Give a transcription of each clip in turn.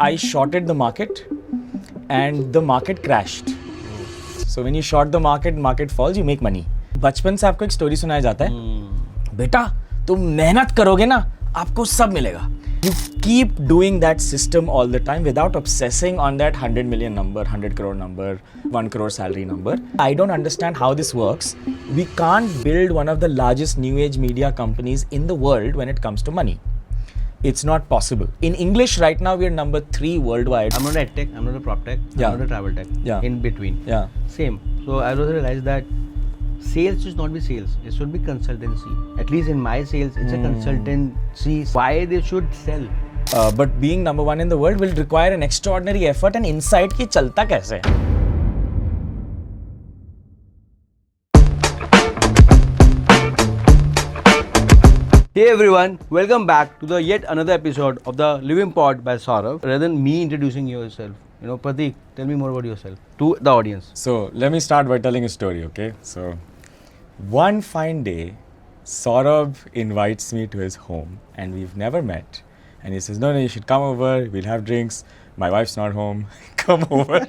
I shorted the market and the market crashed. So when you short the market falls, you make money. बचपन से आपको एक story सुनाया जाता है, बेटा तुम मेहनत करोगे ना आपको सब मिलेगा. You keep doing that system all the time without obsessing on that 100 million number, 100 crore number, 1 crore salary number. I don't understand how this works. We can't build one of the largest new age media companies in the world when it comes to money. It's not possible. In English right now, we're number 3 worldwide. I'm not a tech, I'm not a prop tech, Yeah. I'm not a travel tech. Yeah. In between. Yeah. Same. So I also realized that sales should not be sales. It should be consultancy. At least in my sales, it's a consultancy. Why they should sell? But being number 1 in the world will require an extraordinary effort and insight कि चलता कैसे है. Hey everyone, welcome back to the yet another episode of the Living Pod by Saurabh. Rather than me introducing yourself, Prateek, tell me more about yourself to the audience. So let me start by telling a story, okay? So one fine day, Saurabh invites me to his home and we've never met. And he says, no, you should come over, we'll have drinks. My wife's not home, come over.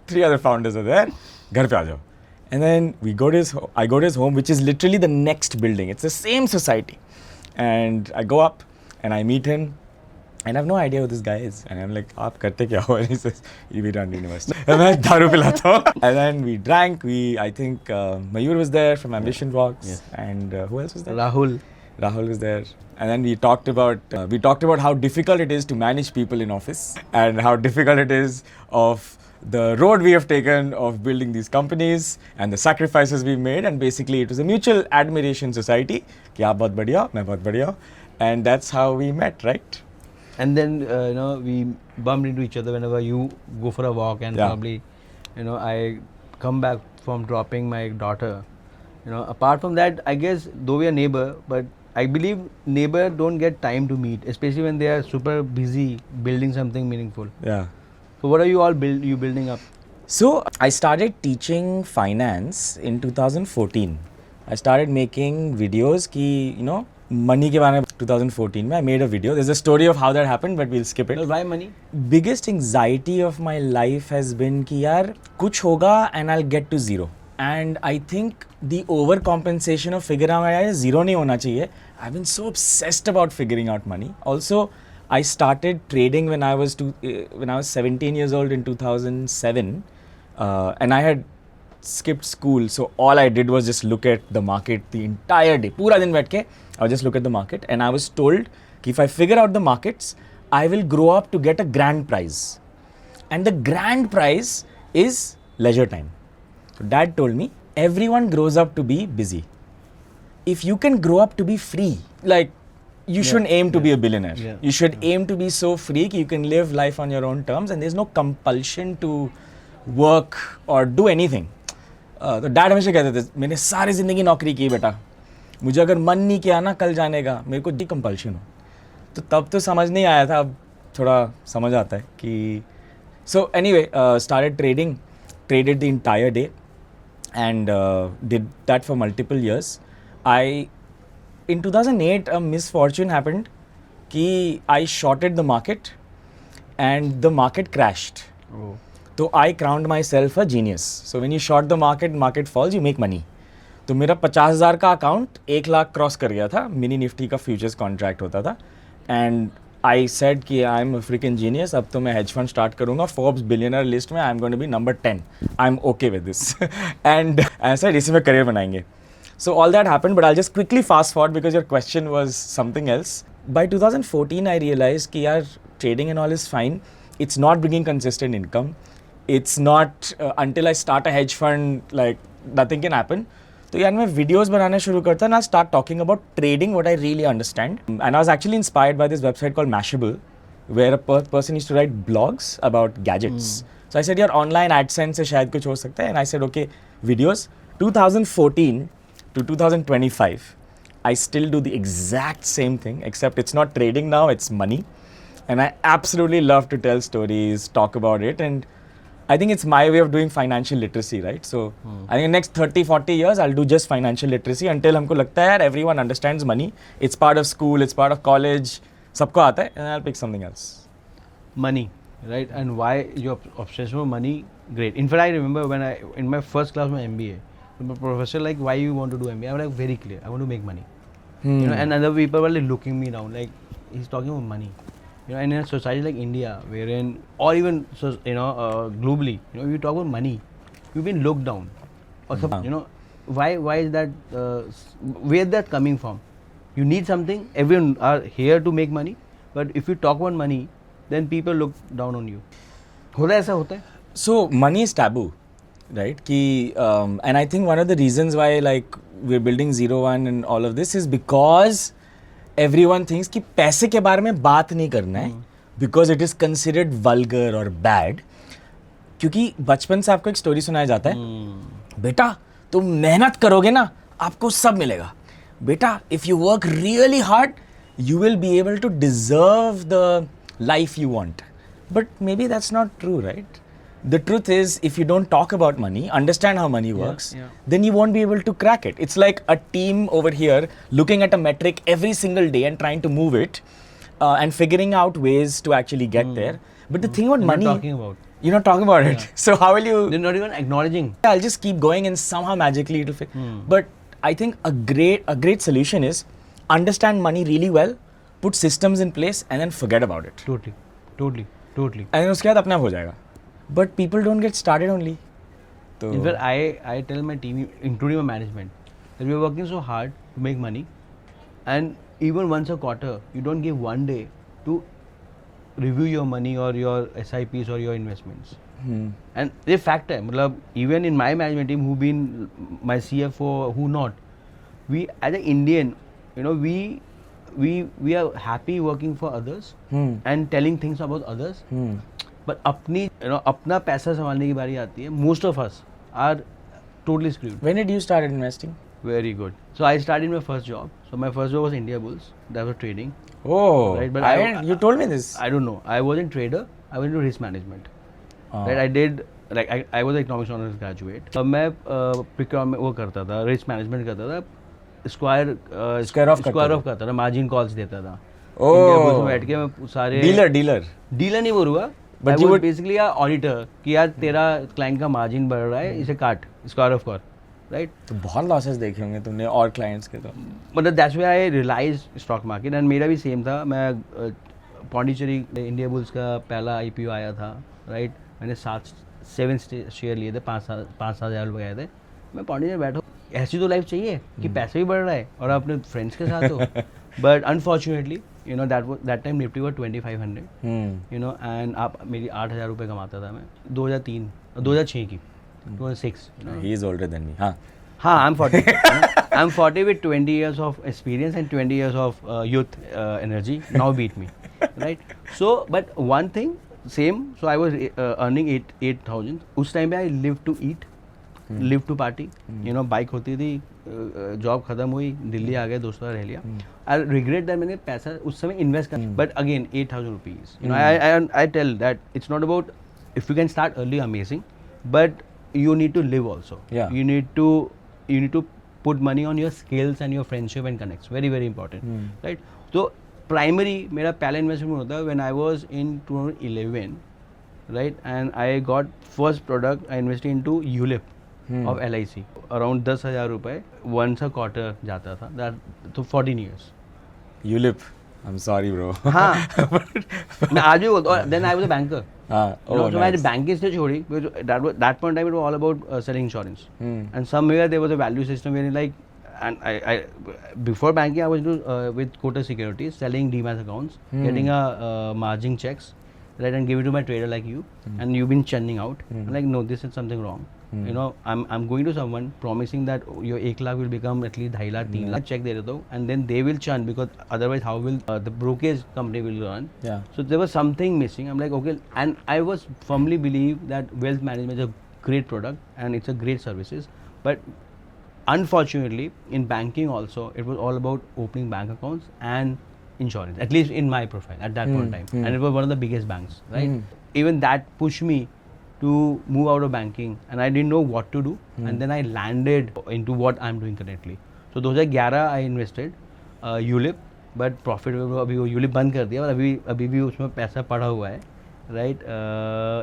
3 other founders are there, ghar pe aa jao. And then I go to his home, which is literally the next building. It's the same society. And I go up and I meet him. And I have no idea who this guy is. And I'm like, aap karte kya ho? And he says, we run university. And I daru pilata hu. And then we drank. I think Mayur was there from Ambition Walks. Yes. And who else was there? Rahul was there. And then we talked about how difficult it is to manage people in office. And how difficult it is of the road we have taken of building these companies and the sacrifices we've made. And basically it was a mutual admiration society. Ki aap bahut badhiya, main bahut badhiya. And that's how we met, right? and then we bumped into each other whenever you go for a walk and probably I come back from dropping my daughter. Apart from that, I guess though we are neighbor, but I believe neighbor don't get time to meet, especially when they are super busy building something meaningful. Yeah. So what are you all building up? So I started teaching finance in 2014. I started making videos ki, money ke baare mein 2014 mein I made a video. There's a story of how that happened, but we'll skip it. Well, why money? Biggest anxiety of my life has been ki yaar kuch hoga and I'll get to zero. And I think the overcompensation of figuring out yaar zero nahi hona chahiye. I've been so obsessed about figuring out money. Also, I started trading when I was 17 years old in 2007, and I had skipped school. So all I did was just look at the market the entire day. Pura din baith ke, I would just look at the market, and I was told that if I figure out the markets, I will grow up to get a grand prize. And the grand prize is leisure time. So Dad told me, everyone grows up to be busy. If you can grow up to be free, like you shouldn't aim to be a billionaire. Yeah. You should aim to be so free that you can live life on your own terms and there's no compulsion to work or do anything. तो dad हमेशा कहते थे मैंने सारी ज़िंदगी नौकरी की बेटा, मुझे अगर मन नहीं किया ना कल जाने का, मेरे को कंपल्शन हो. तो तब तो समझ नहीं आया था, अब थोड़ा समझ आता है कि so anyway, started traded the entire day and did that for multiple years. In 2008, a misfortune happened कि I shorted the market and the market crashed. Oh. So I crowned myself a genius. So when you short the market falls, you make money. तो मेरा 50,000 का account 1 lakh cross कर गया था. Mini Nifty का futures contract होता था. एंड आई सेड कि I am a freaking genius, अब तो मैं हेज फंड स्टार्ट करूंगा. फोर्ब्स बिलियनर लिस्ट में I am going to be number 10. I am okay with this. And I said इसी में करियर बनाएंगे. So all that happened, but I'll just quickly fast forward because your question was something else. By 2014, I realized कि यार trading and all is fine. It's not bringing consistent income. It's not until I start a hedge fund, like nothing can happen. तो यार मैं videos बनाने शुरू करता and I'll start talking about trading, what I really understand. And I was actually inspired by this website called Mashable, where a person used to write blogs about gadgets. So I said यार online AdSense से शायद कुछ हो सकता है. And I said okay, videos. 2014 to 2025, I still do the exact same thing, except it's not trading now, it's money. And I absolutely love to tell stories, talk about it, and I think it's my way of doing financial literacy, right? So I think in the next 30-40 years, I'll do just financial literacy until हमको लगता है यार everyone understands money. It's part of school, it's part of college, सबको आता है, and I'll pick something else. money, right? And why your obsession with money? Great. In fact, I remember when in my first class of my MBA, my professor like, why you want to do MBA? I was like, very clear. I want to make money. You know, and other people were like looking me down, like he's talking about money. You know, and in a society like India, wherein, or even globally, you know, if you talk about money, you've been looked down. Or you know, why is that? Where is that coming from? You need something. Everyone are here to make money, but if you talk about money, then people look down on you. होता है ऐसा होता है? So money is taboo, right? And I think one of the reasons why like we're building 01 and all of this is because everyone thinks कि पैसे के बारे में बात नहीं करना है because it is considered vulgar or bad. क्योंकि बचपन से आपको एक स्टोरी सुनाया जाता है, बेटा तुम मेहनत करोगे ना आपको सब मिलेगा, बेटा if you work really hard you will be able to deserve the life you want. But maybe that's not true, right? The truth is, if you don't talk about money, understand how money works, then you won't be able to crack it. It's like a team over here looking at a metric every single day and trying to move it and figuring out ways to actually get there. But the thing about money, you're not talking about it. So how will you? They're not even acknowledging. I'll just keep going and somehow magically it'll fit. But I think a great solution is understand money really well, put systems in place, and then forget about it. Totally. And then उसके बाद अपने आप हो जाएगा. But people don't get started only. So in fact, I tell my team, including my management, that we are working so hard to make money, and even once a quarter, you don't give one day to review your money or your SIPs or your investments. And the fact है, मतलब even in my management team, who been my CFO, who not, we as an Indian, you know, we are happy working for others and telling things about others. But अपना पैसा संभालने की बारी आती है, most of us are totally screwed. When did you start investing? Very good. So I started my first job. So my first job was India Bulls. That was trading. Oh, right. But you told me this. I don't know. I wasn't trader. I went into risk management. Right. I did like I was an economics honors graduate. So मैं procurement वो करता था, risk management करता था, square off करता था, margin calls देता था. India Bulls में बैठ के मैं सारे dealer नहीं बोलूँगा. But you would basically a auditor कि यार तेरा client का margin बढ़ रहा है, इसे काट, square off कर, right? तो बहुत losses देखे होंगे तुमने और clients के तो. But that's where I realized stock market and मेरा भी same था. मैं पौंडीचेरी India Bulls का पहला IPO आया था, right? मैंने 7 शेयर लिए थे, 5-7 हज़ार रुपये गए थे. मैं पौंडीचेरी बैठा, ऐसी तो लाइफ चाहिए कि पैसे भी बढ़ रहा है और अपने फ्रेंड्स के साथ हो. But unfortunately, you know, that time Nifty was 2500, you know, and आप मेरी 8,000 रुपये कमाता था मैं 2006 की 2006. You know? He is older than me. हाँ, I'm 40. You know? I'm 40 with 20 years of experience and 20 years of youth energy. Now beat me, right? So, but one thing, same. So I was earning 8,000. उस time पे I lived to eat, lived to party. You know, bike होती थी. Job खत्म हुई, दिल्ली आ गए, दोस्तों रह लिया. आई रिग्रेट दैट मैंने पैसा उस समय इन्वेस्ट कर. But again 8,000 rupees. You know I tell that it's not about if you can start early amazing, but you need to live also. You need to put money on your skills and your friendship and connects. Very very important, right? तो primary मेरा पहला investment होता है when I was in 2011, right? And I got first product I invested into ULIP of LIC. Around 10,000 रुपये once a quarter जाता था. That तो 14 years. ULIP. I'm sorry, bro. हाँ. मैं आज भी बोलता हूँ. Then I was a banker. So मैंने बैंकिंग से छोड़ी. That point time it was all about selling insurance. And somewhere there was a value system where like, and I before banking I was with Kotak Securities selling demat accounts, getting a margin checks, right, and give it to my trader like you, and you've been churning out. I'm like, no, this is something wrong. You know, I'm going to someone promising that your 1 lakh will become at least 2.5 lakh, 3 lakh. Check there though, and then they will churn because otherwise how will the brokerage company will run? Yeah. So there was something missing. I'm like, okay, and I was firmly believe that wealth management is a great product and it's a great services, but unfortunately in banking also it was all about opening bank accounts and insurance, at least in my profile at that point in time. And it was one of the biggest banks, right? Even that pushed me to move out of banking and I didn't know what to do. And then I landed into what I'm doing currently. So 2011 I invested ULIP, but profit अभी वो ULIP बंद कर दिया और अभी भी उसमें पैसा पड़ा हुआ है. right?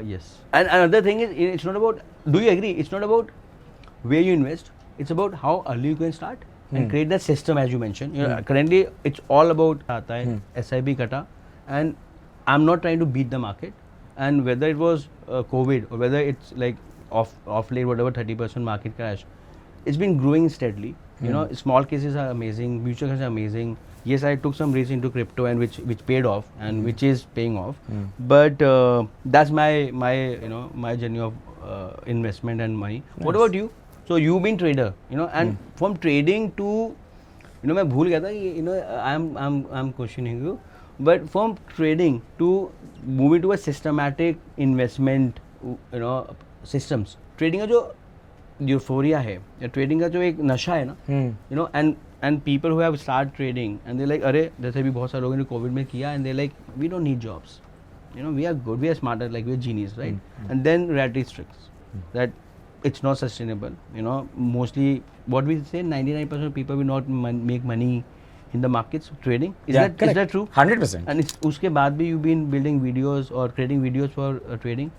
Yes. And another thing is, it's not about, do you agree? It's not about where you invest, it's about how early you can start and create that system, as you mentioned. You know, currently, it's all about SIP kata, and I'm not trying to beat the market. And whether it was COVID or whether it's like off late, whatever 30% market crash, it's been growing steadily. You know, small cases are amazing, mutual funds are amazing. Yes, I took some risk into crypto and which paid off and which is paying off. But that's my journey of investment and money. Nice. What about you? So you've been trader, you know, and from trading to, you know, मैं भूल गया था कि, you know, I'm questioning you, but from trading to moving to a systematic investment, you know, systems. Trading का जो euphoria है, या trading का जो एक नशा है ना, you know, and people who have started trading and they're like, अरे जैसे भी बहुत सारे लोगों ने कोविड में किया, and they're like, we don't need jobs, you know, we are good, we are smarter, like we are genius, right? And then reality strikes that it's not sustainable, you know. Mostly what we say, 99% of people will not make money in the markets trading. Is that true? 100%. And it's uske baad bhi you've been building videos or creating videos for trading?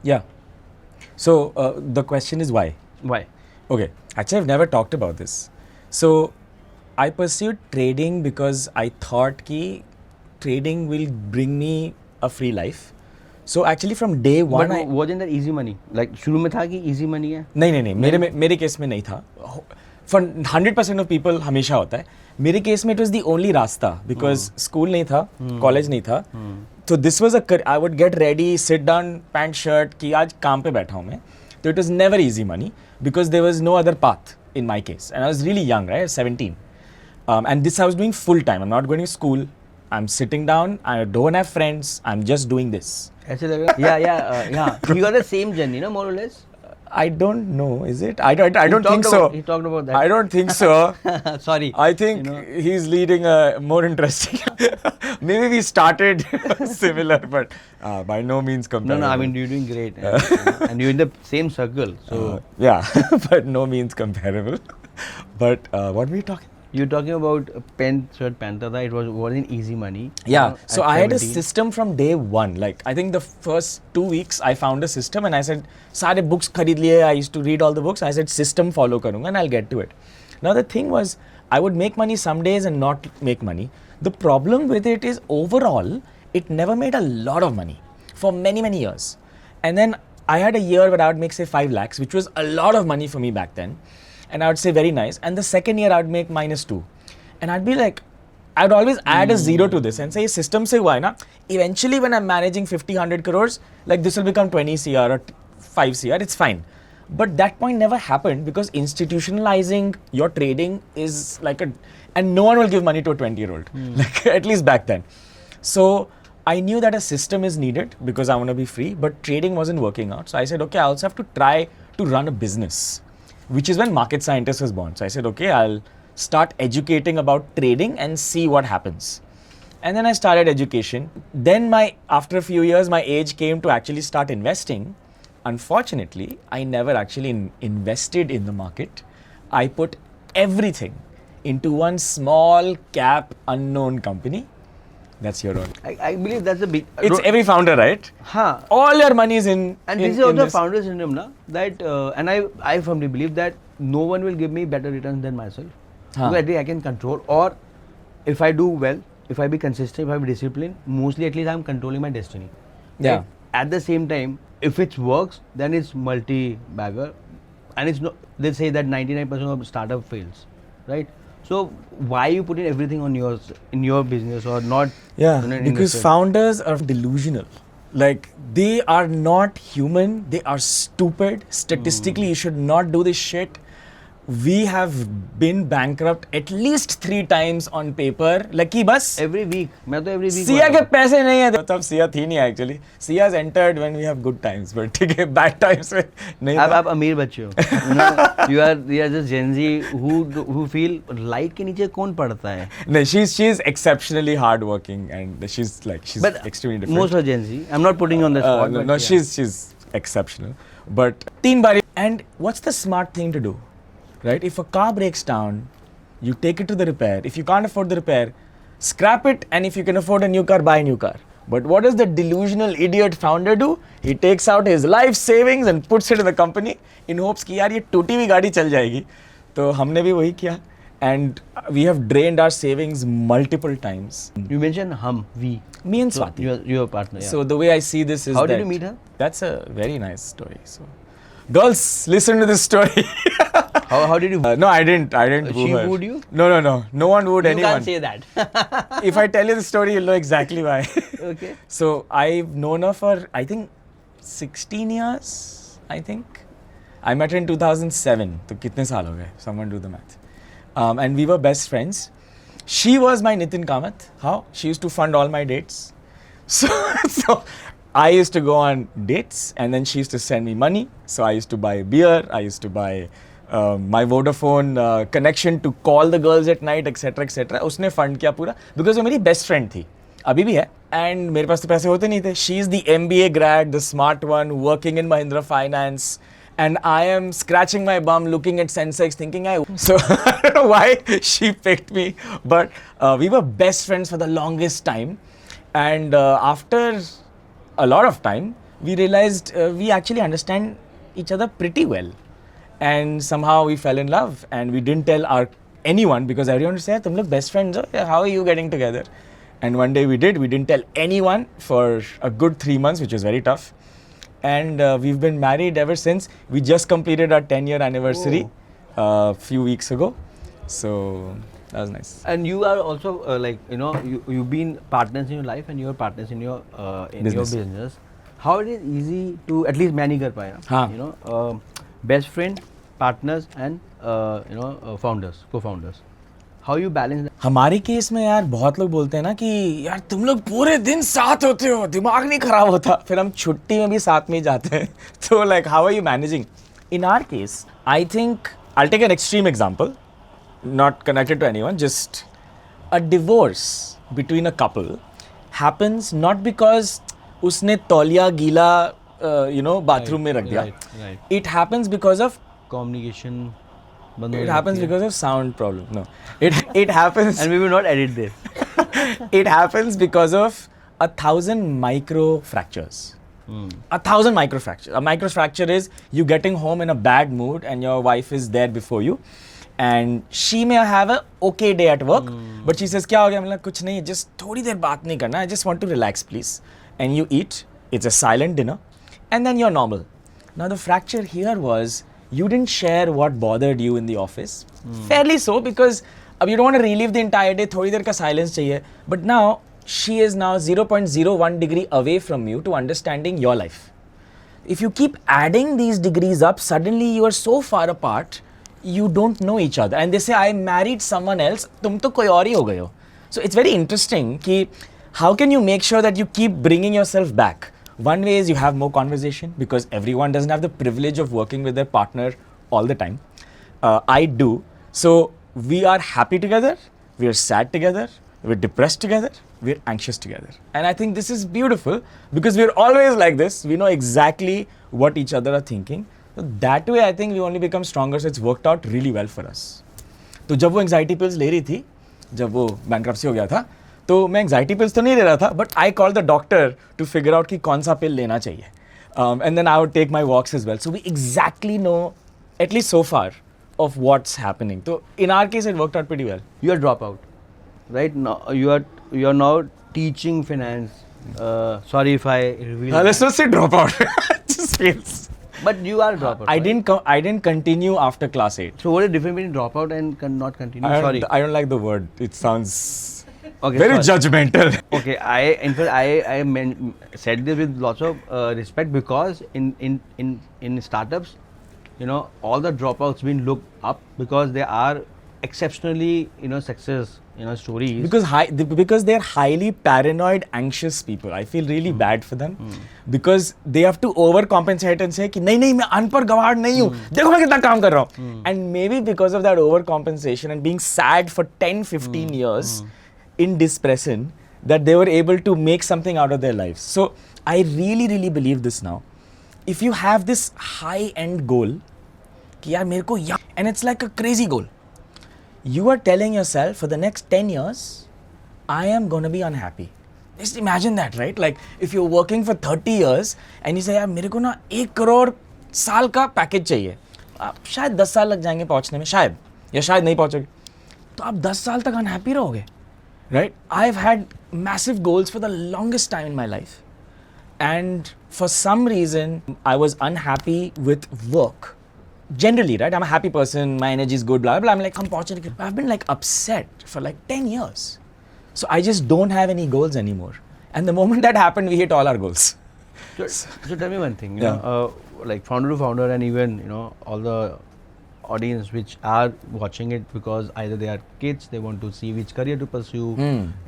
Yeah. So the question is why? Why? Okay, actually I've never talked about this. So I pursued trading because I thought ki trading will bring me a free life. So actually from day one, But wasn't that easy money? Like शुरू में था कि easy money है? नहीं, मेरे case में नहीं था. For 100% of people हमेशा होता है. मेरे केस में it was the only रास्ता because school नहीं था, college नहीं था. So this was I would get ready, sit down, pant shirt कि आज काम पे बैठा हूँ मैं. So it was never easy money because there was no other path in my case. And I was really young, right? 17. And this I was doing full time. I'm not going to school. I'm sitting down. I don't have friends. I'm just doing this. ऐसे लग रहा है? Yeah. We got the same journey, no, more or less? I don't know, is it? I don't think so. He talked about that. I don't think so. Sorry. I think he's leading a more interesting. Maybe we started similar, but by no means comparable. No, I mean, you're doing great. And you're in the same circle. So yeah, but no means comparable. But what were we talking? You're talking about pen shirt panther. It wasn't easy money. Yeah. So I had a system from day one. Like I think the first 2 weeks I found a system and I said, "Sare books kharid liye." I used to read all the books. I said, "System follow karunga and I'll get to it." Now the thing was, I would make money some days and not make money. The problem with it is overall, it never made a lot of money for many years. And then I had a year where I would make say 5 lakhs, which was a lot of money for me back then. And I would say very nice. And the second year I would make -2. And I'd be like, I would always add a zero to this and say, system se hua hai na. Eventually when I'm managing 50-100 crores, like this will become 20 CR or 5 CR, it's fine. But that point never happened because institutionalizing your trading is like and no one will give money to a 20-year-old, like at least back then. So I knew that a system is needed because I want to be free, but trading wasn't working out. So I said, okay, I also have to try to run a business, which is when Market Scientist was born. So I said, okay, I'll start educating about trading and see what happens. And then I started education. Then after a few years, my age came to actually start investing. Unfortunately, I never actually invested in the market. I put everything into one small cap unknown company. That's your own. I believe that's a big... It's every founder, right? All your money is in... And this is also founder's syndrome, na? That, and I firmly believe that no one will give me better returns than myself. Because at least I can control, or if I do well, if I be consistent, if I be disciplined, mostly at least I'm controlling my destiny. Yeah. Right? At the same time, if it works, then it's multi-bagger. And it's not, they say that 99% of startup fails, right? So why you putting everything on in your business or not? Yeah, because founders are delusional. Like they are not human. They are stupid. Statistically, you should not do this shit. We have been bankrupt at least 3 times on paper. Lucky bus. Every week. मैं तो every week. Siya के पैसे नहीं है तब सिया थी नहीं actually. Siya has entered when we have good times, but ठीक है bad times में नहीं था. आप अमीर बच्चे हो. You are just Gen Z who feel light के नीचे कौन पढ़ता है? No, she's exceptionally hardworking and she's extremely different. Most of Gen Z. I'm not putting you on the spot. No, she's exceptional. But 3 बारी. And what's the smart thing to do? Right? If a car breaks down, you take it to the repair. If you can't afford the repair, scrap it, and if you can afford a new car, buy a new car. But what does the delusional idiot founder do? He takes out his life savings and puts it in the company in hopes कि यार ये टूटी हुई गाड़ी चल जाएगी. तो हमने भी वही किया. And we have drained our savings multiple times. You mentioned we. Me and So Swati. your partner. Yeah. So the way I see this is How that did you meet her? That's a very nice story. So, girls, listen to this story. How did you? No, I didn't. Woo She her. wooed you? No. No one wooed You anyone. can't say that. If I tell you the story, you'll know exactly why. Okay. So I've known her for I think 16 years. I think I met her in 2007. तो कितने साल हो गए? Someone do the math. And we were best friends. She was my Nitin Kamath. How? She used to fund all my dates. So I used to go on dates, and then she used to send me money. So I used to buy beer. I used to buy my Vodafone connection to call the girls at night, etc. etc. उसने fund किया पूरा because वो मेरी best friend थी. अभी भी है. And मेरे पास तो पैसे होते नहीं थे. She is the MBA grad, the smart one, working in Mahindra Finance. And I am scratching my bum looking at Sensex thinking so I don't know why she picked me, but we were best friends for the longest time. And after a lot of time, we realized we actually understand each other pretty well. And somehow we fell in love, and we didn't tell anyone because everyone would say, "Tum log best friends ho? How are you getting together?" And one day we did. We didn't tell anyone for a good 3 months, which was very tough. And we've been married ever since. We just completed our 10-year anniversary a few weeks ago. So that was nice. And you are also you've been partners in your life and you are partners in your business. How it is easy to at least मैं नहीं कर पाया. हाँ. Best friend, partners and founders, co-founders. How you balance that? हमारे case में यार बहुत लोग बोलते हैं ना कि यार तुम लोग पूरे दिन साथ होते हो, दिमाग नहीं खराब होता. फिर हम छुट्टी में भी साथ में ही जाते हैं. तो like how are you managing? In our case, I think I'll take an extreme example, not connected to anyone, just a divorce between a couple happens not because उसने तौलिया गीला बाथरूम में रख दिया. Right. It happens because of Communication. It happens because of sound problem. No, it happens. And we will not edit this. It happens because of 1,000 micro fractures. 1,000 micro fractures. A micro fracture is you getting home in a bad mood and your wife is there before you, and she may have a okay day at work, but she says क्या हो गया? मतलब कुछ नहीं, just थोड़ी देर बात नहीं करना. I just want to relax, please. And you eat. It's a silent dinner, and then you're normal. Now the fracture here was. You didn't share what bothered you in the office. Fairly so, because you don't want to relive the entire day. थोड़ी देर का silence चाहिए. But now she is now 0.01 degree away from you to understanding your life. If you keep adding these degrees up, suddenly you are so far apart, you don't know each other. And they say, I married someone else. तुम तो कोई और ही हो गए हो. So it's very interesting कि how can you make sure that you keep bringing yourself back? One way is you have more conversation because everyone doesn't have the privilege of working with their partner all the time. I do. So we are happy together, we are sad together, we're depressed together, we're anxious together. And I think this is beautiful because we're always like this. We know exactly what each other are thinking. So that way I think we only become stronger. So it's worked out really well for us. तो जब वो anxiety pills ले रही थी, जब वो bankruptcy हो गया था, तो मैं एंग्जाइटी पिल्स तो नहीं ले रहा था, but I call the doctor to figure out कि कौन सा पिल लेना चाहिए. And then I would take my walks as well. So we exactly know at least so far of what's happening. तो in our case it worked out pretty well. You are dropout, right? Now you are now teaching finance. Sorry if I reveal. Let's not say drop out. Just feels. But you are dropout. I didn't continue after class 8. So what is the difference between dropout and not continue? Sorry. I don't like the word. It sounds Okay, very sorry. judgmental. Okay, in fact I said this with lots of respect because in startups, all the dropouts been looked up because they are exceptionally success stories. Because they're highly paranoid, anxious people. I feel really bad for them because they have to overcompensate and say कि नहीं मैं अनपढ़ गवार नहीं हूँ. देखो मैं कितना काम कर रहा हूँ. And maybe because of that overcompensation and being sad for 10-15 years. In depression, that they were able to make something out of their lives. So I really, really believe this now. If you have this high-end goal, कि यार मेरे को and it's like a crazy goal. You are telling yourself for the next 10 years, I am going to be unhappy. Just imagine that, right? Like if you're working for 30 years and you say यार मेरे को ना 1 करोड़ साल का package चाहिए, आप शायद 10 साल लग जाएंगे पहुंचने में, शायद, या शायद नहीं पहुंचोगे, तो आप 10 साल तक अनहैप्पी रहोगे, right? I've had massive goals for the longest time in my life, and for some reason I was unhappy with work. Generally, right? I'm a happy person, my energy is good, blah blah. I'm like, I'm fortunate. I've been like upset for like 10 years. So I just don't have any goals anymore. And the moment that happened, we hit all our goals. So tell me one thing, you know, like founder to founder, and even, you know, all the audience which are watching it, because either they are kids, they want to see which career to pursue,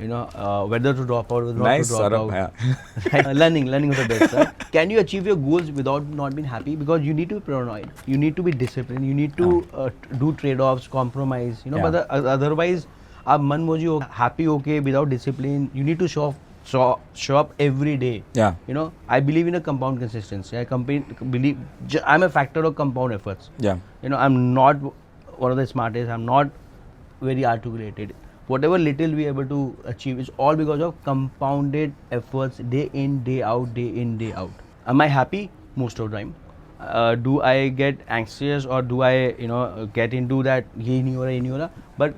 you know, whether to drop out, whether not to drop Saurabh, out. Right? Learning is the best, right? Can you achieve your goals without not being happy? Because you need to be paranoid, you need to be disciplined, you need to do trade-offs, compromise, you know, but otherwise, आप मनमोजी हो, happy okay without discipline, you need to show up every day. Yeah. You know, I believe in a compound consistency. I'm a factor of compound efforts. Yeah. You know, I'm not one of the smartest, I'm not very articulated. Whatever little we are able to achieve is all because of compounded efforts, day in, day out, day in, day out. Am I happy? Most of the time. Do I get anxious, or do I, you know, get into that ye nahi ho raha? But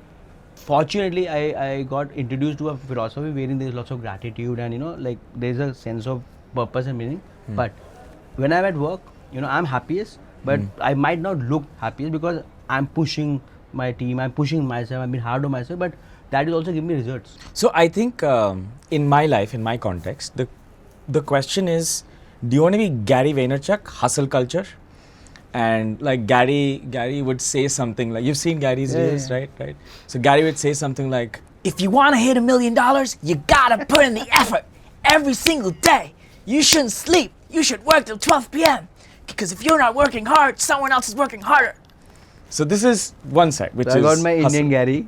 fortunately, I got introduced to a philosophy wherein there is lots of gratitude, and, you know, like there is a sense of purpose and meaning. But when I'm at work, you know, I'm happiest, but I might not look happiest because I'm pushing my team, I'm pushing myself, I'm being hard on myself, but that will also give me results. So I think in my life, in my context, the question is, do you want to be Gary Vaynerchuk, hustle culture? And like Gary would say something like, you've seen Gary's videos, right? So Gary would say something like, if you want to hit $1 million, you gotta put in the effort every single day. You shouldn't sleep. You should work till 12 p.m. Because if you're not working hard, someone else is working harder. So this is one side, which so is I got my Indian Gary.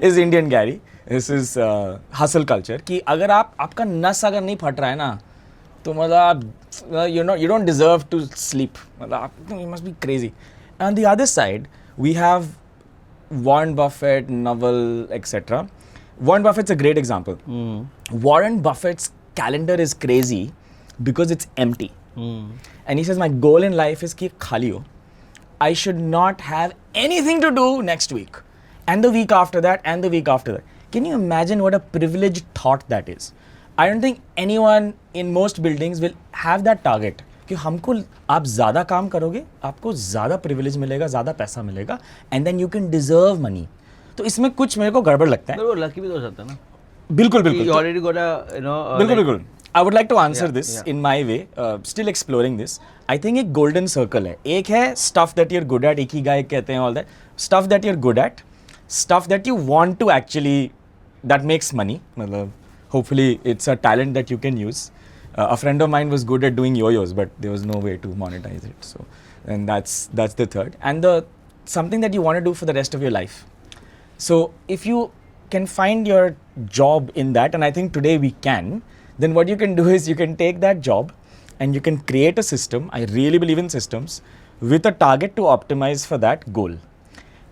is Indian Gary. This is hustle culture. कि अगर आपका नस अगर नहीं फट रहा है ना, तो मतलब you don't deserve to sleep. You must be crazy. And on the other side, we have Warren Buffett, Naval, etc. Warren Buffett's a great example. Warren Buffett's calendar is crazy because it's empty. And he says, my goal in life is कि खाली हो. I should not have anything to do next week, and the week after that, and the week after that. Can you imagine what a privileged thought that is? I don't think anyone in most buildings will have that target. कि हमको आप ज़्यादा काम करोगे, आपको ज़्यादा privilege मिलेगा, ज़्यादा पैसा मिलेगा, and then you can deserve money. तो इसमें कुछ मेरे को गड़बड़ लगता है. पर वो lucky भी तो हो सकता है ना. बिल्कुल. You already got a, you know. बिल्कुल. I would like to answer this in my way, still exploring this. I think एक golden circle है. एक है stuff that you're good at, ikigai कहते हैं all that. Stuff that you're good at, stuff that you want to actually, that makes money. मतलब hopefully it's a talent that you can use. A friend of mine was good at doing yo-yos, but there was no way to monetize it. So, and that's the third. And the something that you want to do for the rest of your life. So if you can find your job in that, and I think today we can, then what you can do is you can take that job and you can create a system. I really believe in systems with a target to optimize for that goal.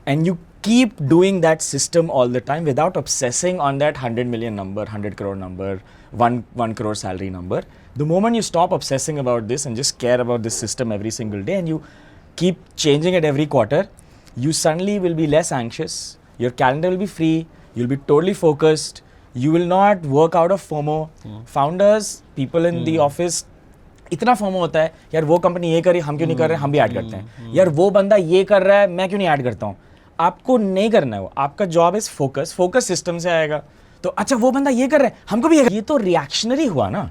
And you keep doing that system all the time without obsessing on that 100 million number, 100 crore number, 1 crore salary number. The moment you stop obsessing about this and just care about this system every single day, and you keep changing it every quarter, you suddenly will be less anxious. Your calendar will be free. You'll be totally focused. You will not work out of FOMO. Founders, people in the office, इतना FOMO होता है, यार वो company ये कर रही है, हम क्यों नहीं कर रहे हैं, हम भी ऐड करते हैं. यार वो बंदा ये कर रहा है, मैं क्यों नहीं ऐड करता हूँ. आपको नहीं करना है वो. आपका जॉब इज फोकस सिस्टम से आएगा. तो अच्छा वो बंदा ये कर रहा है, हमको भी ये तो रिएक्शनरी हुआ ना.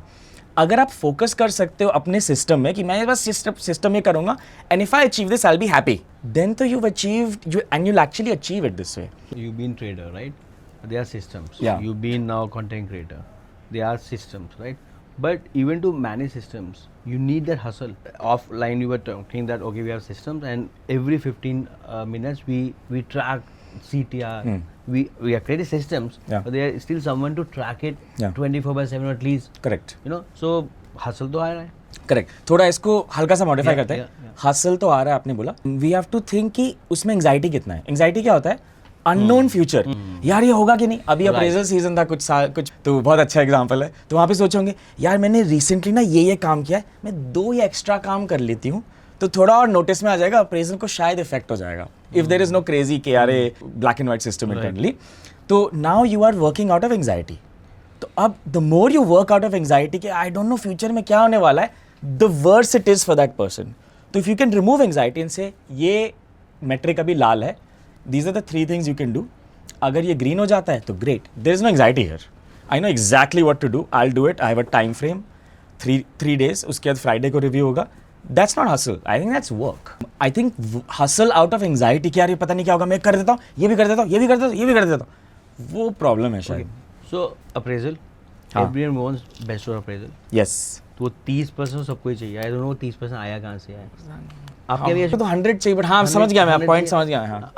अगर आप फोकस कर सकते हो अपने सिस्टम में कि मैं बस सिस्टम ये करूंगा, and if I achieve this I will be happy, then तो you've achieved and you'll actually achieve it this way. You've been trader, right? There are systems. Yeah. You've been now content creator. There are systems, right? But even to manage systems, you need that hustle. Offline, you were talking that okay, we have systems, and every 15 minutes we track CTR. We have created systems, but there is still someone to track it 24/7 at least. Correct. You know, so hustle तो आ रहा है. Correct. थोड़ा इसको हल्का सा modify करते हैं. Hustle तो आ रहा है, आपने बोला. वी हैव टू थिंक कि उसमें एंग्जाइटी कितना है. एंग्जाइटी क्या होता है? अननोन फ्यूचर, यार ये होगा कि नहीं. अभी अप्रेजल सीजन था कुछ तो बहुत अच्छा एग्जांपल है. तो वहाँ पे सोचोगे यार मैंने रिसेंटली ना ये काम किया है, मैं 2 या एक्स्ट्रा काम कर लेती हूँ तो थोड़ा और नोटिस में आ जाएगा, अप्रेजल को शायद इफेक्ट हो जाएगा if there is no crazy KRA black and white system internally. तो now you are working out of anxiety. तो अब the more you work out of anxiety कि आई डोंट नो फ्यूचर में क्या होने वाला है, the worse it is for that person. तो if you can remove anxiety and say ये मेट्रिक अभी लाल है, these are the 3 things you can do. अगर ये ग्रीन हो जाता है तो great, there is no anxiety here, I know exactly what to do, I will do it, I have a time frame 3 days, उसके बाद फ्राइडे को review होगा. That's not hustle. I think that's work. I think hustle out of anxiety कि यार ये पता नहीं क्या होगा, मैं कर देता हूँ, ये भी कर देता हूँ, ये भी कर देता हूँ, ये भी कर देता हूँ, वो प्रॉब्लम है शायद. So appraisal, everyone wants best of appraisal. Yes. तो वो 30% सबको ही चाहिए. I don't know 30% आया कहाँ से आया. आपके भी तो 100 चाहिए, बट हाँ समझ गया मैं, पॉइंट समझ गया. हाँ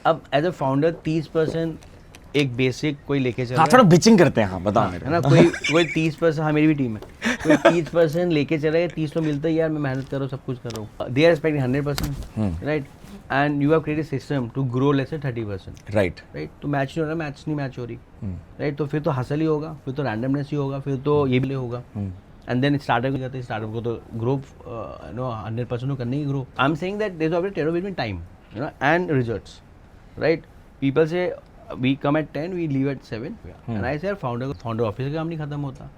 अब एज अ फाउंडर 30% एक बेसिक कोई लेके चल हाँ, थोड़ा बिचिंग करते हैं. हाँ बताओ मेरे, है ना. कोई 30%, हाँ मेरी भी टीम है, कोई 30% लेके चला गया, 30 तो मिलता है यार, मैं मेहनत कर रहा हूँ, सब कुछ कर रहा हूँ. They are expecting 100%, right. And you have created system to grow let's say 30%, right. तो मैच नहीं हो रहा, मैच हो रही, राइट. तो फिर तो हसल ही होगा, फिर तो रैंडमनेस ही होगा, फिर तो ये भी होगा. एंड देन स्टार्टअप करते हैं, स्टार्टअप को तो ग्रो 100% तो करने ही grow. I am saying that there is always trade-off between time and results, right. People say we come at 10, we leave at 7, and I say founder office का काम नहीं खत्म होता,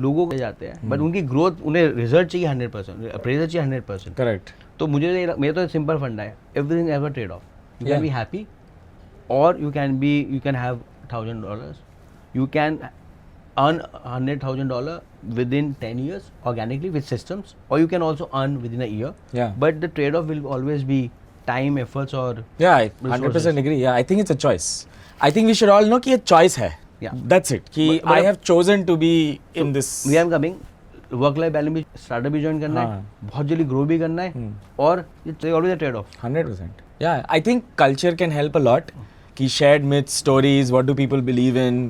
लोगों को जाते हैं, बट उनकी ग्रोथ, उन्हें रिजल्ट चाहिए 100%, अप्रेजल चाहिए 100%. करेक्ट. तो मेरा तो सिंपल फंडा है, everything have a trade off. You can be happy और you can have $1,000, you can earn $100,000 within 10 years organically with systems, or you can also earn within a year. But the trade off will always be time, efforts, or I 100% agree. I think it's a choice. I think we should all know कि ये choice है. That's it. कि I have chosen to be in this. We are coming. Work life balance भी, startup भी join करना है, बहुत जल्दी ग्रो भी करना है, और it's always a trade of. 100%. Yeah, I think culture can help a lot. कि shared myths, stories, what do people believe in,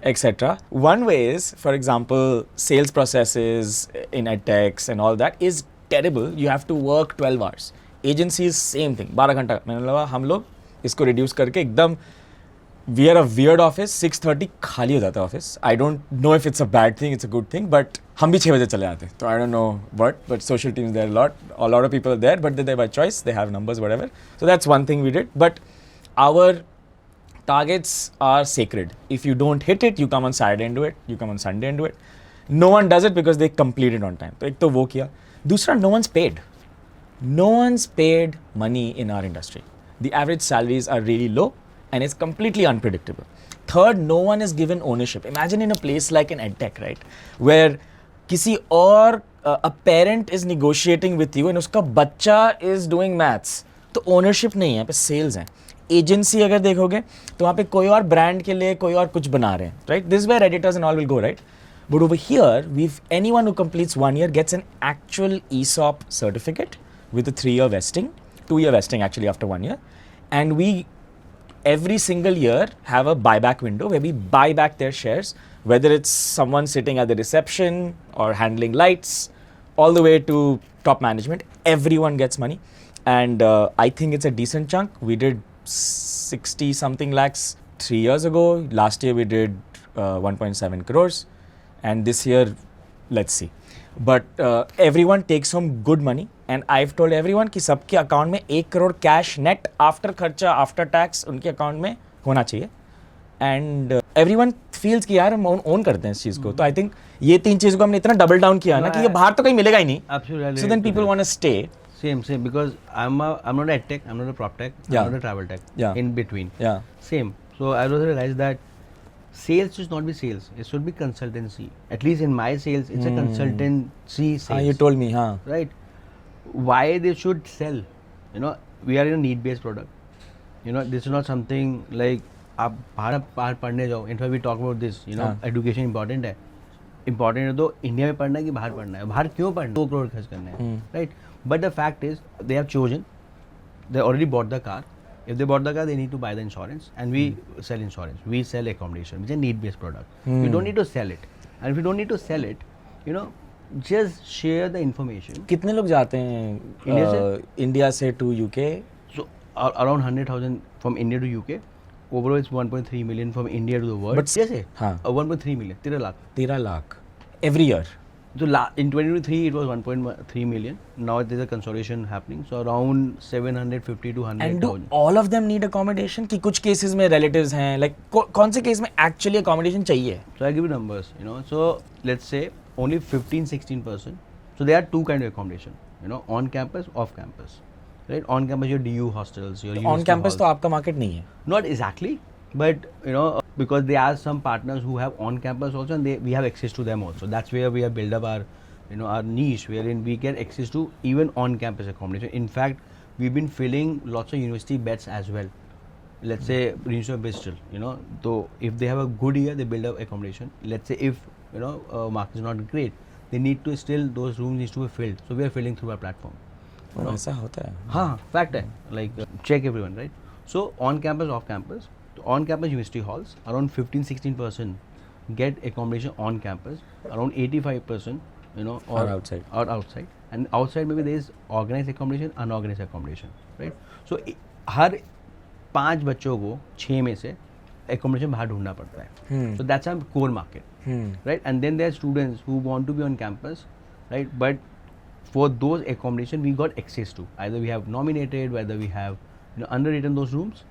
etc. One way is, for example, sales processes in edtechs and all that is terrible. You have to work 12 hours. Agencies same thing. 12 घंटा. मैंने लगा हम लोग इसको reduce करके एकदम we are a weird office, 6:30 खाली हो जाता है office. I don't know if it's a bad thing, it's a good thing, but हम भी 6 बजे चले आते हैं. तो I don't know what, but social teams there a lot of people are there, but they're there by choice, they have numbers, whatever. So that's one thing we did, but our targets are sacred. If you don't hit it, you come on Saturday and do it, you come on Sunday and do it. No one does it because they complete it on time. तो एक तो वो किया. दूसरा, no one's paid. No one's paid money in our industry. The average salaries are really low and it's completely unpredictable. Third, no one is given ownership. Imagine in a place like an edtech, right, where किसी और a parent is negotiating with you and उसका बच्चा is doing maths. तो ownership नहीं है, पे sales हैं. Agency अगर देखोगे तो वहाँ पे कोई और brand के लिए कोई और कुछ बना रहे हैं, right? This is where editors and all will go, right? But over here, anyone who completes 1 year gets an actual ESOP certificate with a 3-year vesting, 2-year vesting actually after 1 year, and we every single year have a buyback window where we buy back their shares, whether it's someone sitting at the reception or handling lights, all the way to top management. Everyone gets money, and I think it's a decent chunk. We did 60 something lakhs 3 years ago. Last year we did 1.7 crores, and this year let's see. But everyone takes home good money, and I've told everyone कि सबके account में 1 crore cash net after खर्चा after tax उनके account में होना चाहिए. And everyone feels कि यार हम ओन करते हैं इस चीज़ को. तो आई थिंक ये 3 चीज़ को हमने इतना डबल डाउन किया ना कि ये बाहर तो कहीं मिलेगा ही नहीं. So then people want to stay. Same, because I'm not a tech, I'm not a prop tech, I'm not a travel tech. In between. Same. So I also realized that sales should not be sales. It should be consultancy. At least in my sales, it's a consultancy sales. You told me, right? Why they should sell? We are in a need-based product. This is not something like आप बाहर पढ़ने जाओ. In fact, we talk about this. Education important है. Important है तो India में पढ़ना है कि बाहर पढ़ना है. बाहर क्यों पढ़ना है? 2 crore खर्च करना है, right? But the fact is, they have chosen. They already bought the car. If they bought the car, they need to buy the insurance, and we sell insurance. We sell accommodation, which is a need-based product. You don't need to sell it, and if you don't need to sell it, just share the information. कितने लोग जाते हैं India से to UK? So around 100,000 from India to UK. overall it's 1.3 million from India to the world. But yes, 1.3 million, 13 lakh. 13 lakh every year. So in 2023 it was 1.3 million. Now there's a consolidation happening. So around 750 to 100,000. And do all of them need accommodation? कि कुछ cases में relatives हैं, like कौन से case में actually accommodation चाहिए? So I give you numbers, So let's say only 15-16%. So there are two kind of accommodation, on campus, off campus, right? On campus your DU hostels, your On campus तो आपका market नहीं है. Not exactly, but because there are some partners who have on campus also, and we have access to them also. That's where we have built up our our niche, wherein we get access to even on campus accommodation. In fact, we've been filling lots of university beds as well. Let's say University of Bristol, so if they have a good year, they build up accommodation. Let's say if market is not great, they need to still, those rooms needs to be filled. So we are filling through our platform. ऐसा होता है. हाँ, fact है. Like check everyone, right? So on campus, off campus. On campus university halls, around 15-16% get accommodation on campus. Around 85%, or outside. Or outside. And outside maybe there is organized accommodation, unorganized accommodation, right? So हर 5 बच्चों को 6 में से accommodation बाहर ढूंढना पड़ता है. So that's our core market, right? And then there are students who want to be on campus, right? But for those accommodation we got access to. Either we have nominated, whether we have underwritten those rooms,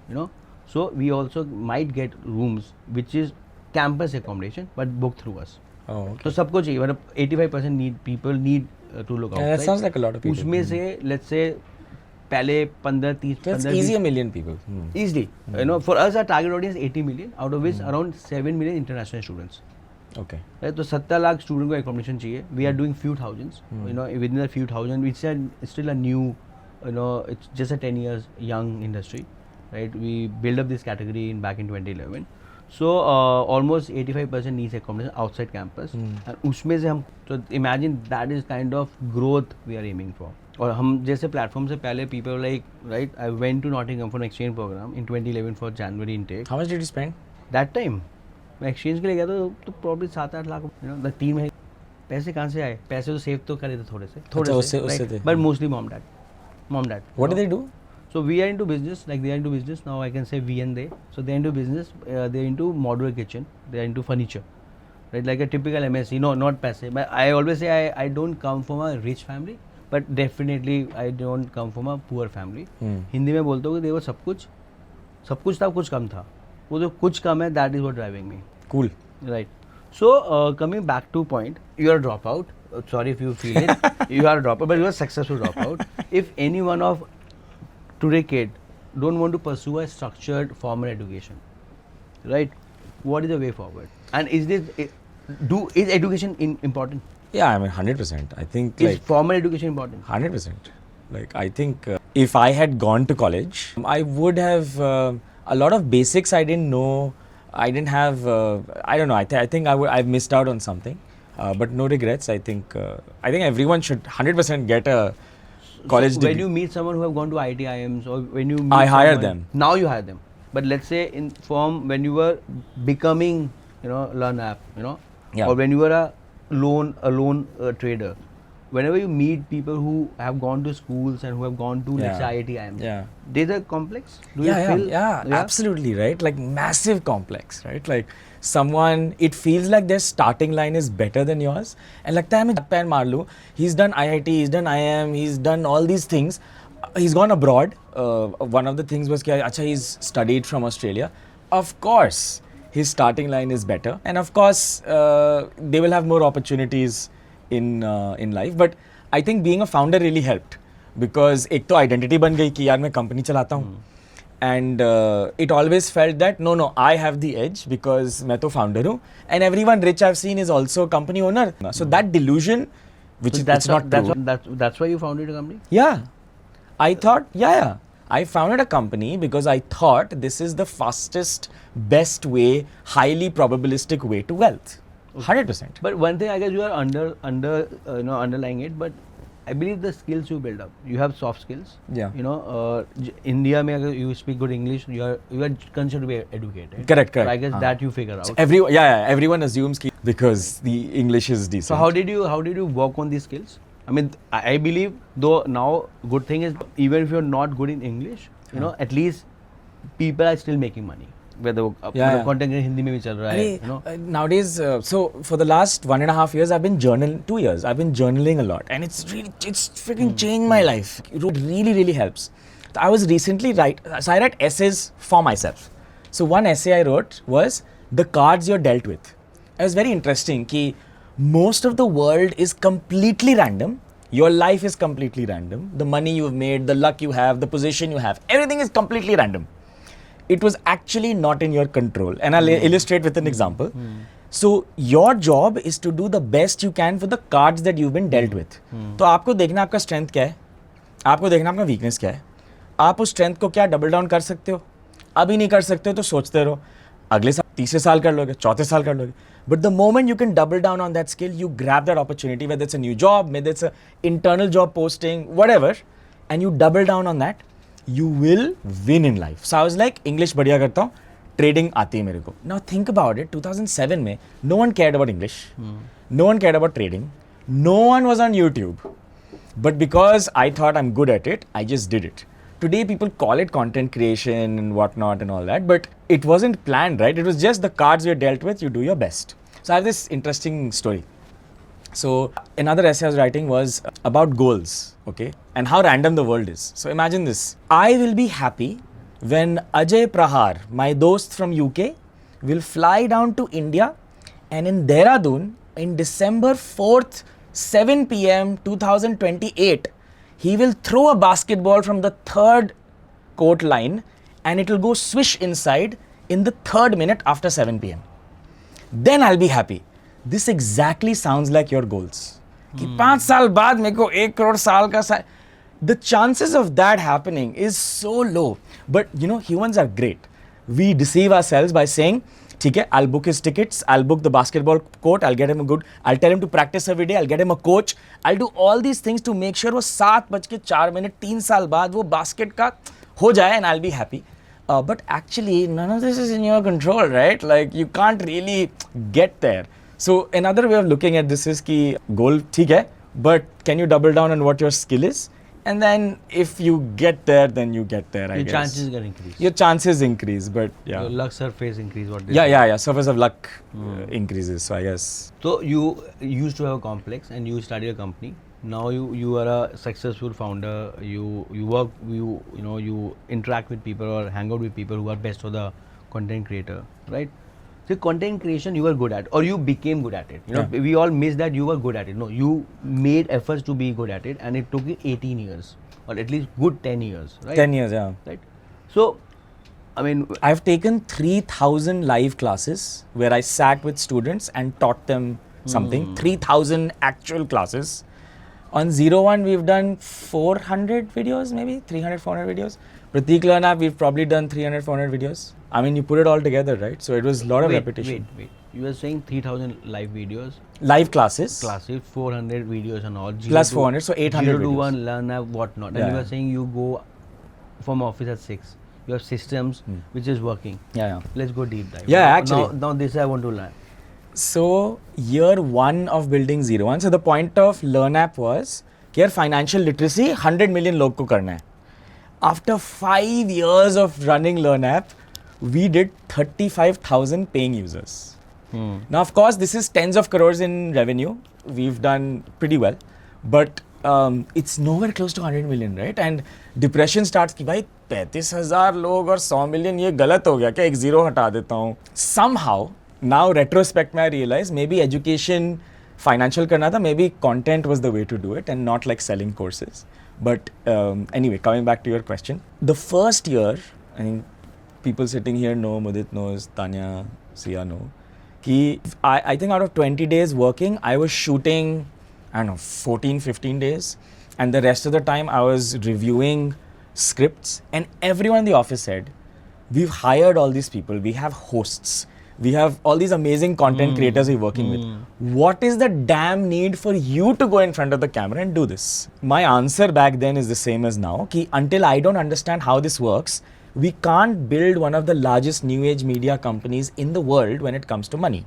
So we also might get rooms which is campus accommodation but booked through us. Oh, okay. So सबको चाहिए, मतलब 85% people need to look outside. Yeah, that sounds like a lot of people. उसमें से let's say पहले 15-30. That's easy 1 million people. Easily, for us our target audience is 80 million, out of which around 7 million international students. Okay. Right, तो 70 lakh student को accommodation चाहिए. We are doing few thousands. Within the few thousand, which is still a new, it's just a 10 years young industry. Right, we built up this category back in 2011. So almost 85% needs accommodation outside campus. And उसमें से हम, so imagine that is kind of growth we are aiming for. और हम जैसे platform से पहले people were like, right, I went to Nottingham for an exchange program in 2011 for January intake. How much did you spend? That time मैं exchange के लिए गया तो probably 7-8 लाख, 3 महीने. पैसे कहाँ से आए? पैसे तो save तो करे थे थोड़े से, उससे थे. But mostly mom dad. What do they do? So we are into business, like they are into business. Now I can say we and they. So they are into business. They are into modular kitchen. They are into furniture, right? Like a typical MSc. No, not passive. But I always say I don't come from a rich family, but definitely I don't come from a poor family. Hindi में बोलते हो कि देखो सब कुछ था, कुछ कम था. वो जो कुछ कम है, that is what driving me. Cool. Right. So coming back to point, you are a dropout. Sorry if you feel it. You are a dropout, but you are a successful dropout. If any one of today kid don't want to pursue a structured formal education, right? What is the way forward? And is education important? Yeah, I mean 100%. I think Is formal education important? 100%. Like I think if I had gone to college, I would have a lot of basics I didn't know. I didn't have. I don't know. I think I've missed out on something. But no regrets. I think everyone should 100% get a college degree. When you meet someone who have gone to IIMs, or when you meet I hire them. Now you hire them. But let's say when you were becoming, LearnApp, Yeah. or when you were a loan trader, whenever you meet people who have gone to schools and who have gone to, let's say, IIMs, Yeah. there's a complex. Do Yeah, you yeah, feel? yeah, absolutely, right? Like massive complex, right? Like someone, it feels like their starting line is better than yours. And लगता है मैं पैर मार लूँ. He's done IIT, he's done IIM, he's done all these things. He's gone abroad. One of the things was कि अच्छा he's studied from Australia. Of course, his starting line is better, and of course they will have more opportunities in life. But I think being a founder really helped, because एक तो identity बन गई कि यार मैं company चलाता हूँ. And it always felt that no, I have the edge because मैं तो founder हूँ, and everyone rich I've seen is also company owner. So that delusion, which So is that's not true. That's why you founded a company? Yeah, I thought I founded a company because I thought this is the fastest, best way, highly probabilistic way to wealth. 100%. But one thing, I guess you are underlying it, but I believe the skills you build up. You have soft skills. Yeah. India mein agar you speak good English, you are considered to be educated. Correct. So I guess that you figure out. So everyone assumes because the English is decent. So how did you work on these skills? I mean, I believe, though now good thing is, even if you're not good in English, at least people are still making money. where the content Hindi में भी चल रहा है, you know. Nowadays, so for the last 1.5 years, I've been 2 years, I've been journaling a lot, and it's freaking changed my life. It really, really helps. I was recently so I write essays for myself. So one essay I wrote was the cards you're dealt with. It was very interesting कि most of the world is completely random. Your life is completely random. The money you've made, the luck you have, the position you have, everything is completely random. It was actually not in your control. And I'll illustrate with an example. So your job is to do the best you can for the cards that you've been dealt with. तो आपको देखना आपका strength क्या है, आपको देखना आपका weakness क्या है. आप उस strength को क्या double down कर सकते हो, अभी नहीं कर सकते हो तो सोचते रहो, अगले साल, तीसरे साल कर लोगे, चौथे साल कर लोगे. But the moment you can double down on that skill, you grab that opportunity, whether it's a new job, whether it's an internal job posting, whatever, and you double down on that, you will win in life. So I was like, English बढ़िया करता हूँ, trading आती है मेरे को. Now think about it, 2007 में, no one cared about English, no one cared about trading, no one was on YouTube. But because I thought I'm good at it, I just did it. Today people call it content creation and whatnot and all that, but it wasn't planned, right? It was just the cards you're dealt with, you do your best. So I have this interesting story. So another essay I was writing was about goals, okay? And how random the world is. So imagine this. I will be happy when Ajay Prahar, my dost from UK, will fly down to India and in Dehradun in December 4th, 7 p.m. 2028, he will throw a basketball from the 3rd court line and it will go swish inside in the 3rd minute after 7 p.m. Then I'll be happy. This exactly sounds like your goals. कि 5 साल बाद मेरे को 1 करोड़ साल का the chances of that happening is so low. But you know, humans are great. We deceive ourselves by saying, ठीक है, I'll book his tickets, I'll book the basketball court, I'll get him I'll tell him to practice every day, I'll get him a coach, I'll do all these things to make sure वो 7:04 3 साल बाद वो basket का हो जाए and I'll be happy. But actually, none of this is in your control, right? Like you can't really get there. So another way of looking at this is कि goal ठीक है, but can you double down on what your skill is? And then if you get there, then you get there, I guess. Your chances can increase. Your chances increase, but yeah. Your luck surface increase. Yeah. Surface of luck increases, so I guess. So you used to have a complex and you started a company. Now you are a successful founder. You work, you interact with people or hang out with people who are best for the content creator, right? So content creation you were good at, or you became good at it. You know, we all miss that you were good at it. No, you made efforts to be good at it, and it took you 18 years, or at least good 10 years, right? 10 years, yeah. Right. So, I mean, I've taken 3,000 live classes where I sat with students and taught them something. 3,000 actual classes. On 01, we've done 400 videos, maybe 300, 400 videos. Prateek LearnApp, we've probably done 300, 400 videos. I mean, you put it all together, right? So it was a lot of repetition. Wait. You were saying 3,000 live videos? Live classes. 400 videos and all. Plus 400, so 800 0 to videos. 1, LearnApp, whatnot. And you were saying you go from office at 6. You have systems which is working. Yeah. Let's go deep dive. Yeah, actually. Now this I want to learn. So year 1 of building 01. So the point of LearnApp was कि यार financial literacy 100 million लोग को करना है. After 5 years of running LearnApp, we did 35,000 paying users. Now, of course, this is tens of crores in revenue. We've done pretty well, but it's nowhere close to 100 million, right? And depression starts कि भाई 35,000 लोग और 100 million ये गलत हो गया क्या? एक zero हटा देता हूँ. Somehow, now retrospect में I realize maybe education, financial करना था, maybe content was the way to do it and not like selling courses. But anyway, coming back to your question, the first year, I think people sitting here know, Mudit knows, Tanya, Sia know, I think out of 20 days working, I was shooting, 14, 15 days. And the rest of the time I was reviewing scripts. And everyone in the office said, we've hired all these people, we have hosts, we have all these amazing content creators we're working with. What is the damn need for you to go in front of the camera and do this? My answer back then is the same as now. Until I don't understand how this works, we can't build one of the largest new age media companies in the world when it comes to money.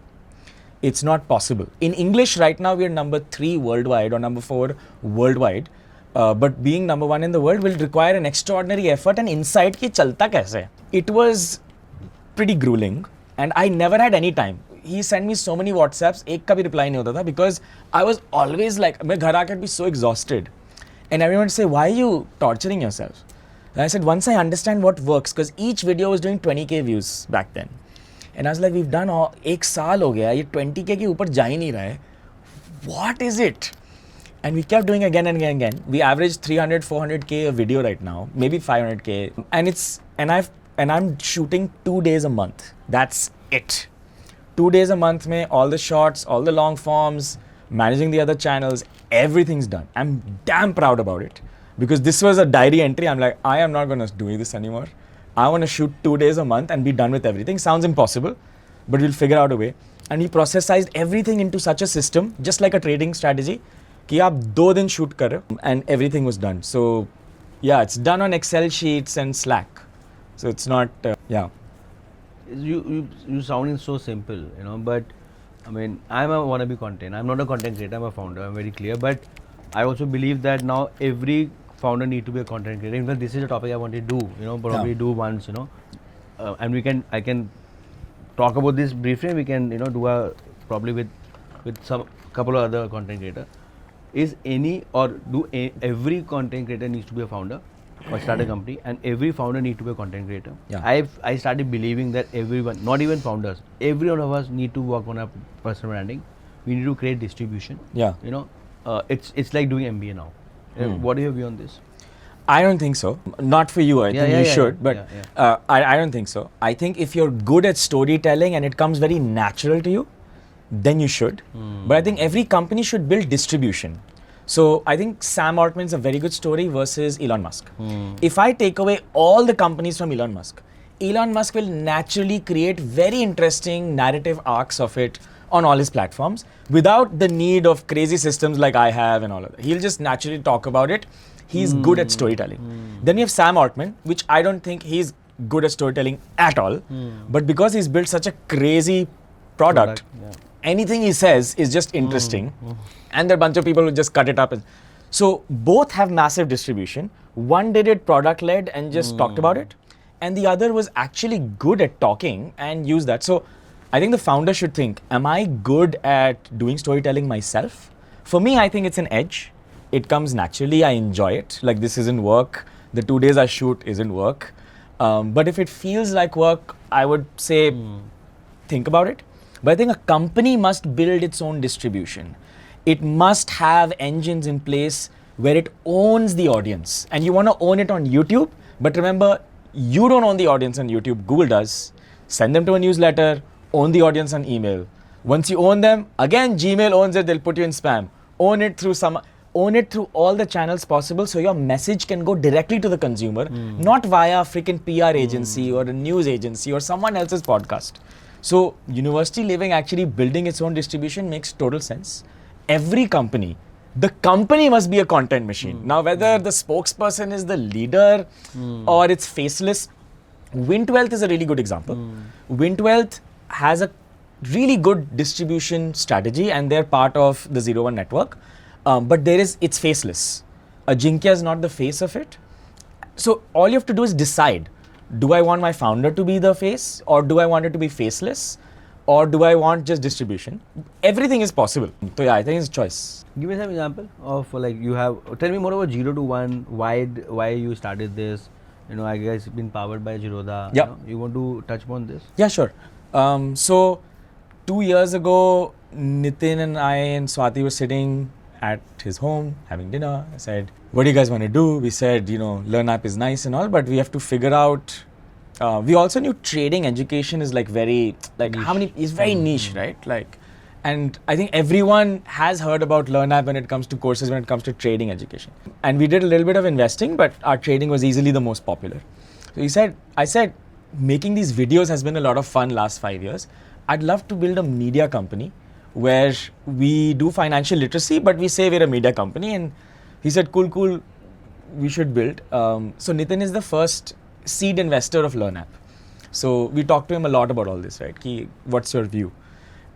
It's not possible. In English right now, we are number 3 worldwide or number 4 worldwide. But being number 1 in the world will require an extraordinary effort and insight ki chalta kaise. It was pretty grueling, and I never had any time. He sent me so many WhatsApps, एक का भी reply नहीं होता था, because I was always like, मैं घर आकर be so exhausted, and everyone would say, why are you torturing yourself? And I said, once I understand what works, because each video was doing 20k views back then, and I was like, we've done all, एक साल हो गया, ये 20k के ऊपर जा ही नहीं रहा है. What is it? And we kept doing again and again and again. We average 300, 400k a video right now, maybe 500k, and I'm shooting 2 days a month. That's it. 2 days a month mein all the shots, all the long forms, managing the other channels, everything's done. I'm damn proud about it, because this was a diary entry. I'm like, I am not going to do this anymore. I want to shoot 2 days a month and be done with everything. Sounds impossible, but we'll figure out a way. And we processized everything into such a system, just like a trading strategy, कि आप 2 दिन shoot कर रहे हो, and everything was done. So yeah, it's done on Excel sheets and Slack. So it's not, yeah. You sounding so simple, you know, but I mean, I'm a wannabe content. I'm not a content creator, I'm a founder, I'm very clear. But I also believe that now every founder need to be a content creator. In fact, this is a topic I want to do, you know, probably do once, you know. And I can talk about this briefly, and we can, you know, do probably with some couple of other content creator. Is every content creator needs to be a founder or start a company, and every founder need to be a content creator? Yeah. I started believing that everyone, not even founders, every one of us need to work on our personal branding. We need to create distribution. Yeah. You know, it's like doing MBA now. What do you have view on this? I don't think so. Not for you, I think you should, but I don't think so. I think if you're good at storytelling and it comes very natural to you, then you should. But I think every company should build distribution. So I think Sam Altman's a very good story versus Elon Musk. If I take away all the companies from Elon Musk will naturally create very interesting narrative arcs of it on all his platforms without the need of crazy systems like I have and all of that. He'll just naturally talk about it. He's good at storytelling. Then you have Sam Altman, which I don't think he's good at storytelling at all. But because he's built such a crazy product, anything he says is just interesting. And there are a bunch of people who just cut it up. So both have massive distribution. One did it product-led and just talked about it. And the other was actually good at talking and used that. So I think the founder should think, am I good at doing storytelling myself? For me, I think it's an edge. It comes naturally. I enjoy it. Like, this isn't work. The 2 days I shoot isn't work. But if it feels like work, I would say, think about it. But I think a company must build its own distribution. It must have engines in place where it owns the audience. And you want to own it on YouTube, but remember, you don't own the audience on YouTube. Google does. Send them to a newsletter, own the audience on email. Once you own them, again, Gmail owns it, they'll put you in spam. Own it through all the channels possible, so your message can go directly to the consumer, not via a freaking PR agency or a news agency or someone else's podcast. So university living, actually building its own distribution, makes total sense. Every company, the company must be a content machine. Now, whether the spokesperson is the leader or it's faceless, Wintwealth is a really good example. Wintwealth has a really good distribution strategy, and they're part of the 01 network. But it's faceless. Ajinkya is not the face of it. So all you have to do is decide, do I want my founder to be the face, or do I want it to be faceless, or do I want just distribution? Everything is possible. So yeah, I think it's a choice. Give me some example of, like, tell me more about 0 to 1, why you started this. You know, I guess it's been powered by Jiroda. Yeah. You want to touch upon this? Yeah, sure. So 2 years ago, Nitin and I and Swati were sitting at his home having dinner. I said, what do you guys want to do? We said, LearnApp is nice and all, but we have to figure out, we also knew trading education is like very, like niche. Is very niche, right? Like, and I think everyone has heard about LearnApp when it comes to courses, when it comes to trading education. And we did a little bit of investing, but our trading was easily the most popular. So I said, making these videos has been a lot of fun last 5 years. I'd love to build a media company where we do financial literacy, but we say we're a media company. And he said, cool, we should build. So Nitin is the first seed investor of LearnApp. So we talked to him a lot about all this, right? What's your view?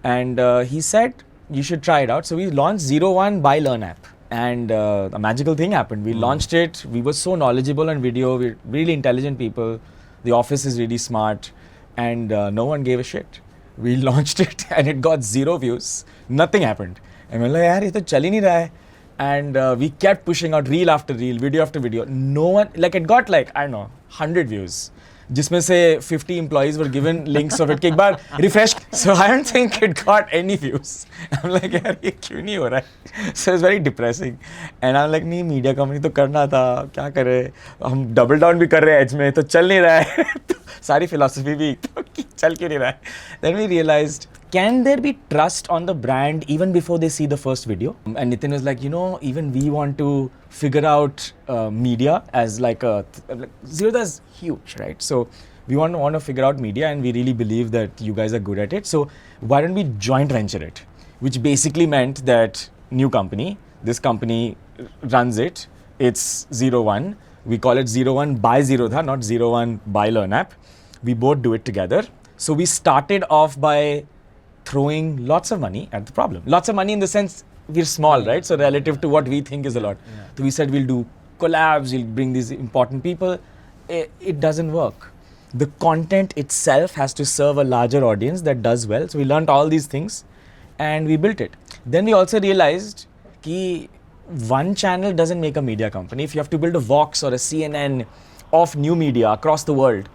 And he said, you should try it out. So we launched 01 by LearnApp. And a magical thing happened. We launched it. We were so knowledgeable on video. We're really intelligent people. The office is really smart. and no one gave a shit. We launched it and it got 0 views. Nothing happened. And we're like, yaar, ye to chal hi nahi raha hai. And we kept pushing out reel after reel, video after video. No one, like it got like, I don't know, 100 views. जिसमें से 50 employees were given links of it कि एक बार refresh. So I don't think it got any views. I'm like यार ये क्यों नहीं हो रहा है? So it's very depressing. And I'm like नहीं media company तो करना था, क्या करें? हम double down भी कर रहे हैं edge में तो चल नहीं रहा है. सारी philosophy भी तो चल क्यों नहीं रहा है? Then we realized, can there be trust on the brand even before they see the first video? And Nitin was like, you know, even we want to figure out media as like Zerodha is huge, right? So we want to figure out media, and we really believe that you guys are good at it. So why don't we joint venture it? Which basically meant that new company, this company runs it. It's 01. We call it 01 by Zerodha, not 01 by LearnApp. We both do it together. So we started off by throwing lots of money at the problem. Lots of money in the sense we're small, right? So relative to what we think is a lot. Yeah. So we said we'll do collabs, we'll bring these important people. It doesn't work. The content itself has to serve a larger audience that does well. So we learned all these things and we built it. Then we also realized that one channel doesn't make a media company. If you have to build a Vox or a CNN of new media across the world,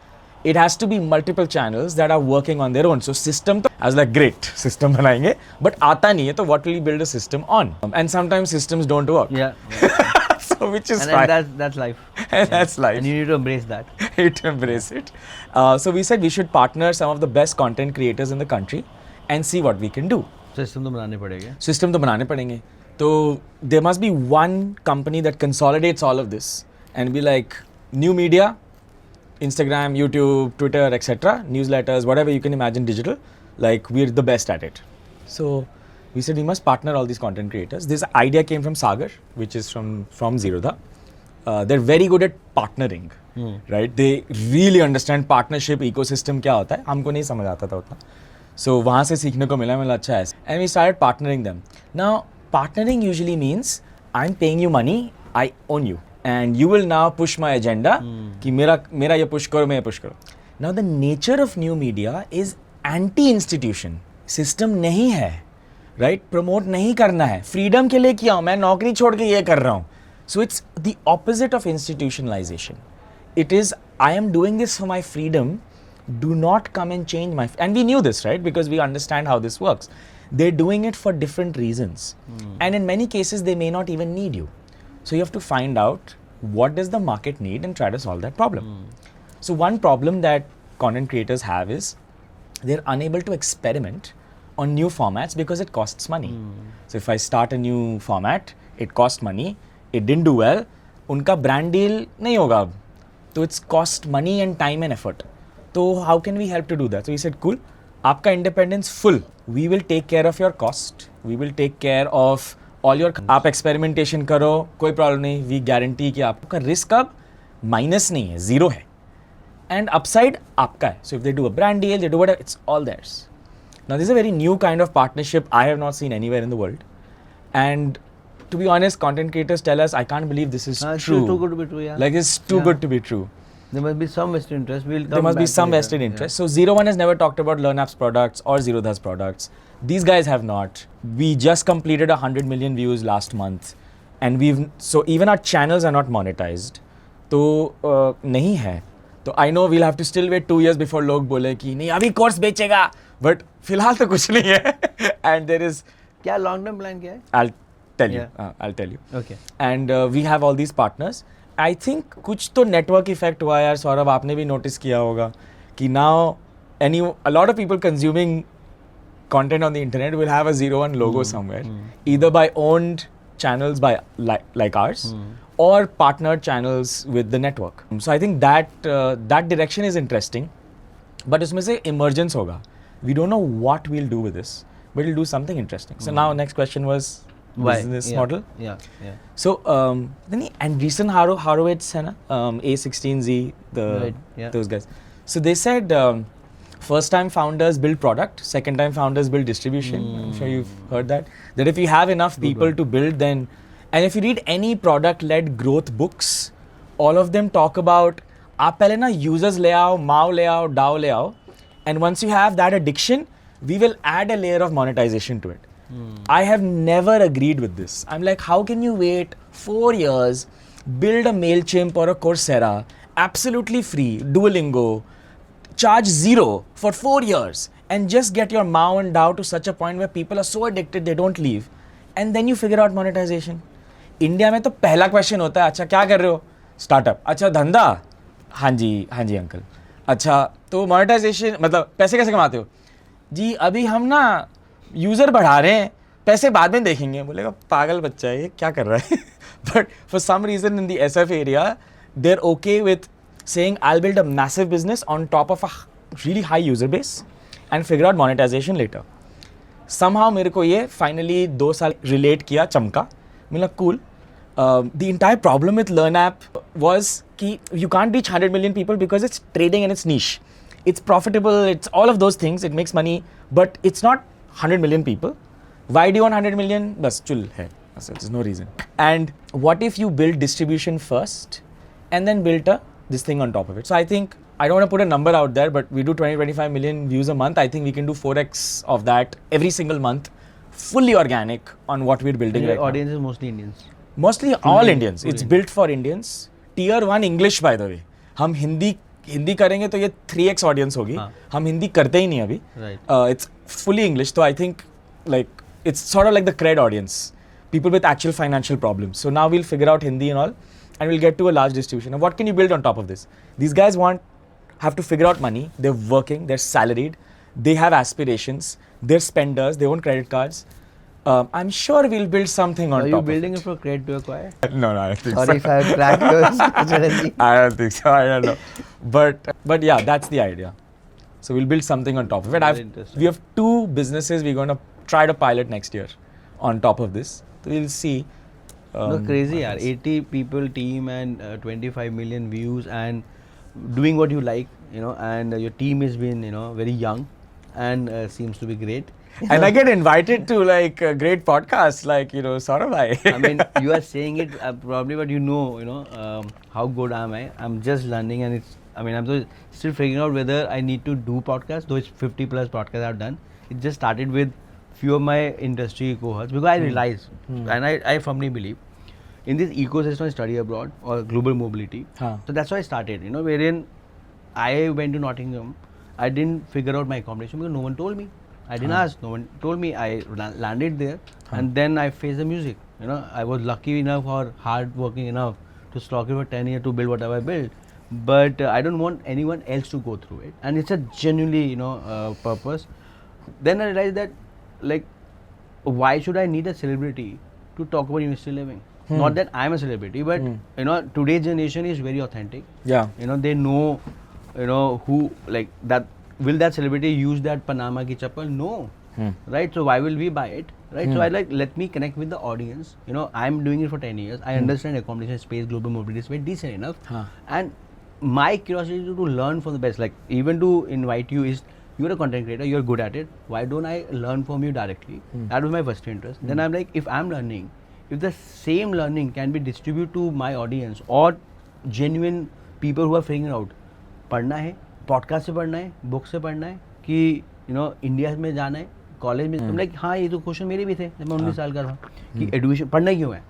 it has to be multiple channels that are working on their own. So system, I was like, great, system बनाएंगे, but आता नहीं है, तो what will you build a system on? And sometimes systems don't work. Yeah. So which is and fine. That's life. And that's life. And you need to embrace that. You need to embrace it. So we said we should partner some of the best content creators in the country and see what we can do. System तो बनाने पड़ेंगे. System तो बनाने पड़ेंगे. So there must be one company that consolidates all of this and be like, new media, Instagram, YouTube, Twitter, etc., newsletters, whatever you can imagine digital, like we're the best at it. So we said we must partner all these content creators. This idea came from Sagar, which is from Zerodha. They're very good at partnering, right? They really understand partnership ecosystem क्या होता है. हमको नहीं समझ आता था उतना. So वहाँ से सीखने को मिला अच्छा है. And we started partnering them. Now partnering usually means I'm paying you money, I own you. And you will now push my agenda कि मेरा ये push करो, मैं ये push करो. Now the nature of new media is anti-institution. System नहीं है, right? Promote नहीं करना है. Freedom के लिए किया हूँ, मैं नौकरी छोड़ के ये कर रहा हूँ. So it's the opposite of institutionalization. It is, I am doing this for my freedom. Do not come and change my... And we knew this, right? Because we understand how this works. They're doing it for different reasons. And in many cases, they may not even need you. So you have to find out what does the market need and try to solve that problem. So one problem that content creators have is they're unable to experiment on new formats because it costs money. So if I start a new format, it costs money, it didn't do well, उनका brand deal नहीं होगा अब. So it's cost money and time and effort. So how can we help to do that? So he said, cool, आपका independence full. We will take care of your cost. We will take care of all your, आप experimentation करो, कोई problem नहीं. We guarantee कि आपका risk अब minus नहीं है, zero है. And upside आपका है. So if they do a brand deal, they do whatever, it's all theirs. Now this is a very new kind of partnership I have not seen anywhere in the world. And to be honest, content creators tell us, I can't believe this is true. It's too good to be true, yeah. Like it's too good to be true. There must be some vested interest. There must be some vested interest. So 01 has never talked about LearnApp's products or Zerodha's products. These guys have not. We just completed 100 million views last month. And so even our channels are not monetized. तो नहीं है. तो I know we'll have to still wait 2 years before लोग बोले कि नहीं अभी course बेचेगा. But फिलहाल तो कुछ नहीं है. And there is... क्या long term plan क्या है? I'll tell you. Okay. And we have all these partners. I think कुछ तो network effect हुआ यार सौरभ आपने भी notice किया होगा कि now a lot of people consuming content on the internet will have a 01 logo somewhere, either by owned channels by like ours or partnered channels with the network. So I think that direction is interesting, but उसमें से emergence होगा. We don't know what we'll do with this, but we'll do something interesting. So now next question was business model. Yeah. So and recent Horowitz है ना, A16Z, those guys. So they said first time founders build product, second time founders build distribution. I'm sure you've heard that. That if you have enough people to build, then, and if you read any product led growth books, all of them talk about आप पहले ना users ले आओ, MAU ले आओ, DAO ले आओ, And once you have that addiction, we will add a layer of monetization to it. I have never agreed with this. I'm like, how can you wait 4 years, build a MailChimp or a Coursera, absolutely free, Duolingo, charge zero for 4 years, and just get your MAU and DAO to such a point where people are so addicted they don't leave, and then you figure out monetization. India में तो पहला question होता है, अच्छा क्या कर रहे हो? स्टार्टअप. अच्छा धंधा? हाँ जी अंकल. अच्छा तो मोनेटाइजेशन मतलब पैसे कैसे कमाते हो? जी अभी हम ना यूज़र बढ़ा रहे हैं, पैसे बाद में देखेंगे. बोलेगा पागल बच्चा है ये, क्या कर रहा है? But for some reason in the SF area they are okay with saying I'll build a massive business on top of a really high user base and figure out monetization later. Somehow मेरे को ये finally 2 साल relate किया चमका. मिला cool. The entire problem with LearnApp was कि you can't reach 100 million people because it's trading and it's niche. It's profitable, it's all of those things, it makes money, but it's not 100 million people. Why do you want 100 million? बस chill है. There's no reason. And what if you build distribution first and then build this thing on top of it? So I think, I don't want to put a number out there, but we do 20-25 million views a month. I think we can do 4x of that every single month, fully organic on what we're building right now. Audience is mostly Indians. Mostly all Indians. It's built for Indians. Tier 1 English, by the way. हम हिंदी करेंगे तो ये 3x audience होगी. हम हिंदी करते ही नहीं अभी. It's fully English. So I think like it's sort of like the cred audience. People with actual financial problems. So now we'll figure out Hindi and all, and we'll get to a large distribution. And what can you build on top of this? These guys have to figure out money. They're working, they're salaried, they have aspirations, they're spenders, they own credit cards. I'm sure we'll build something on top of it. Are you building it for credit to acquire? No, I don't think so. Or if I have cracked yours, suddenly. I don't think so, I don't know. But yeah, that's the idea. So we'll build something on top of it. We have 2 businesses we're going to try to pilot next year on top of this. So we'll see. No, crazy yaar. 80 people team and 25 million views and doing what you like, and your team has been, very young and seems to be great. And I get invited to like great podcasts like, Saurabh. I mean, you are saying it probably, but how good am I? I'm just learning, and I'm still figuring out whether I need to do podcasts, though it's 50 plus podcasts I've done. It just started with few of my industry cohorts because I realized, and I firmly believe, in this ecosystem of study abroad or global mobility. So that's why I started, wherein I went to Nottingham. I didn't figure out my accommodation because no one told me. I didn't ask, no one told me. I landed there and then I faced the music. I was lucky enough or hard working enough to slog it for 10 years to build whatever I built. But I don't want anyone else to go through it. And it's a genuinely, purpose. Then I realized that, like, why should I need a celebrity to talk about university living? Not that I'm a celebrity, but today's generation is very authentic. Yeah. They know, who like that. Will that celebrity use that Panama ki chappal? No. Right? So why will we buy it? Right? So I let me connect with the audience. I'm doing it for 10 years. I understand accommodation space, global mobility is very decent enough. And my curiosity to learn from the best, like even to invite you is, you're a content creator, you're good at it. Why don't I learn from you directly? That was my first interest. Then I'm like, if I'm learning, if the same learning can be distributed to my audience or genuine people who are figuring out, पढ़ना है, podcast से पढ़ना है, book से पढ़ना है, कि India में जाना है, कॉलेज में, तुम लाइक हाँ ये तो क्वेश्चन मेरे भी थे जब मैं 19 साल का था कि एजुकेशन पढ़ना क्यों है.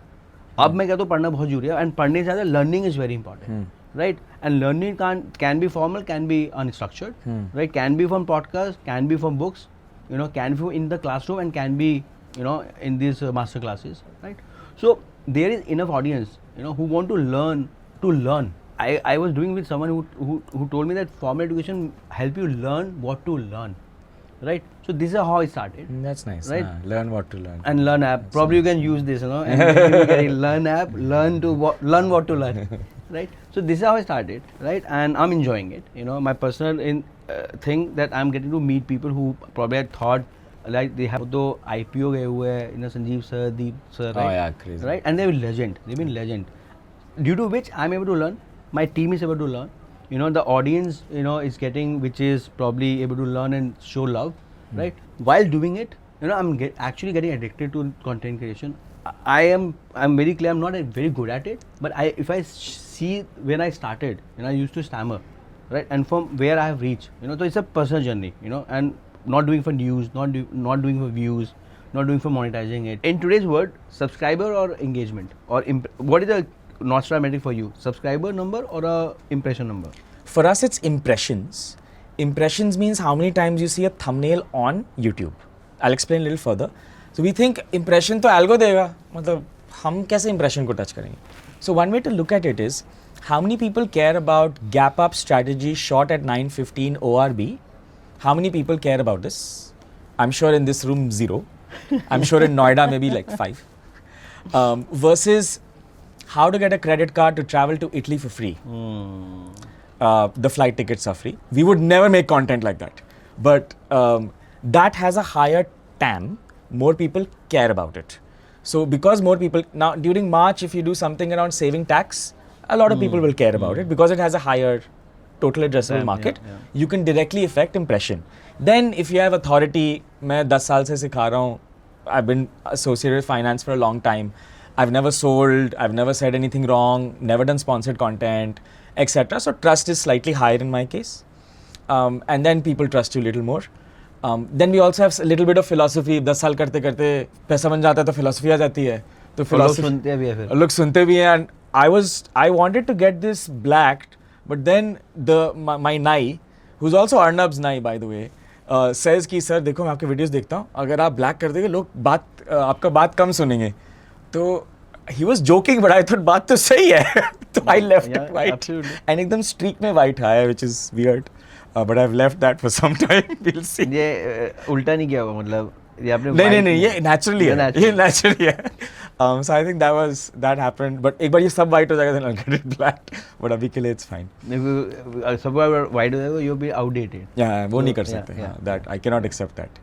अब मैं कहता हूँ पढ़ना बहुत जरूरी है, एंड पढ़ने से ज़्यादा learning is very important. Right, and learning can be formal, can be unstructured, right? Can be from podcast, can be from books, can be in the classroom, and can be, in these master classes, right? So there is enough audience, who want to learn to learn. I was doing with someone who told me that formal education help you learn what to learn, right? So this is how I started. That's nice, right? Learn what to learn. And LearnApp. Probably you can use this, and LearnApp, learn what to learn. Right, so this is how I started, right, and I'm enjoying it. My personal thing that I'm getting to meet people who probably had thought like they have the IPO गए हुए हैं, Sanjeev sir, Deep sir, right? Oh yeah, crazy. Right, and they've been legend. Due to which I'm able to learn. My team is able to learn. The audience, is getting, which is probably able to learn and show love, right? While doing it, I'm actually getting addicted to content creation. I'm very clear I'm not very good at it, but if I see when I started, I used to stammer, right? And from where I have reached, so it's a personal journey, and not doing for news, not doing for views, not doing for monetizing it. In today's world, subscriber or engagement, or what is the North Star metric for you? Subscriber number or a impression number? For us, it's impressions. Impressions means how many times you see a thumbnail on YouTube. I'll explain a little further. So we think impression to algo dega. मतलब हम कैसे impression को touch करेंगे? So one way to look at it is how many people care about gap up strategy shot at 9:15 ORB. How many people care about this? I'm sure in this room 0. I'm sure in Noida maybe like 5. Versus how to get a credit card to travel to Italy for free. The flight tickets are free. We would never make content like that. But that has a higher TAM. More people care about it. So because more people, now during March, if you do something around saving tax, a lot of people will care about it because it has a higher total addressable market. You can directly affect impression. Then if you have authority, मैं 10 साल से सिखा रहा हूँ, I've been associated with finance for a long time. I've never sold, I've never said anything wrong, never done sponsored content, etc. So trust is slightly higher in my case. And then people trust you a little more. Then we also have a little bit of philosophy. 10 साल करते करते पैसा बन जाता है तो philosophy आ जाती है. तो philosophy लोग सुनते भी हैं. And I wanted to get this blacked, but then my Nai, who's also Arnab's Nai by the way, says कि सर देखो मैं आपके वीडियोस देखता हूँ, अगर आप ब्लैक कर देंगे लोग आपका बात कम सुनेंगे. तो he was joking, but I thought बात तो सही है. तो I left it white. Absolutely. And एकदम streak में white आया, which is weird. But I've left that for some time. We'll see. ये उल्टा नहीं किया होगा मतलब ये आपने नहीं ये naturally है. ये naturally है. So I think that happened. But एक बार ये सब white हो जाएगा then I'll get it black. But अभी के लिए it's fine. सब बार white हो जाएगा you'll be outdated. Yeah, वो नहीं कर सकते. That I cannot accept that.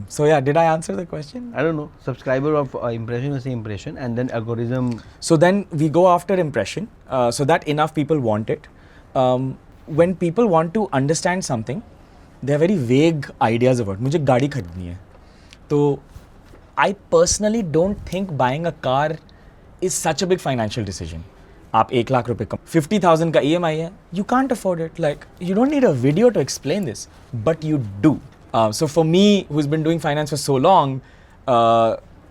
So yeah, did I answer the question? I don't know. Subscriber of impression is the impression, and then algorithm. So then we go after impression, so that enough people want it. When people want to understand something, they have very vague ideas about. मुझे गाड़ी खरीदनी है, तो I personally don't think buying a car is such a big financial decision. आप 1 लाख रुपए कम 50,000 का EMI है, you can't afford it. Like you don't need a video to explain this, but you do. So for me, who's been doing finance for so long,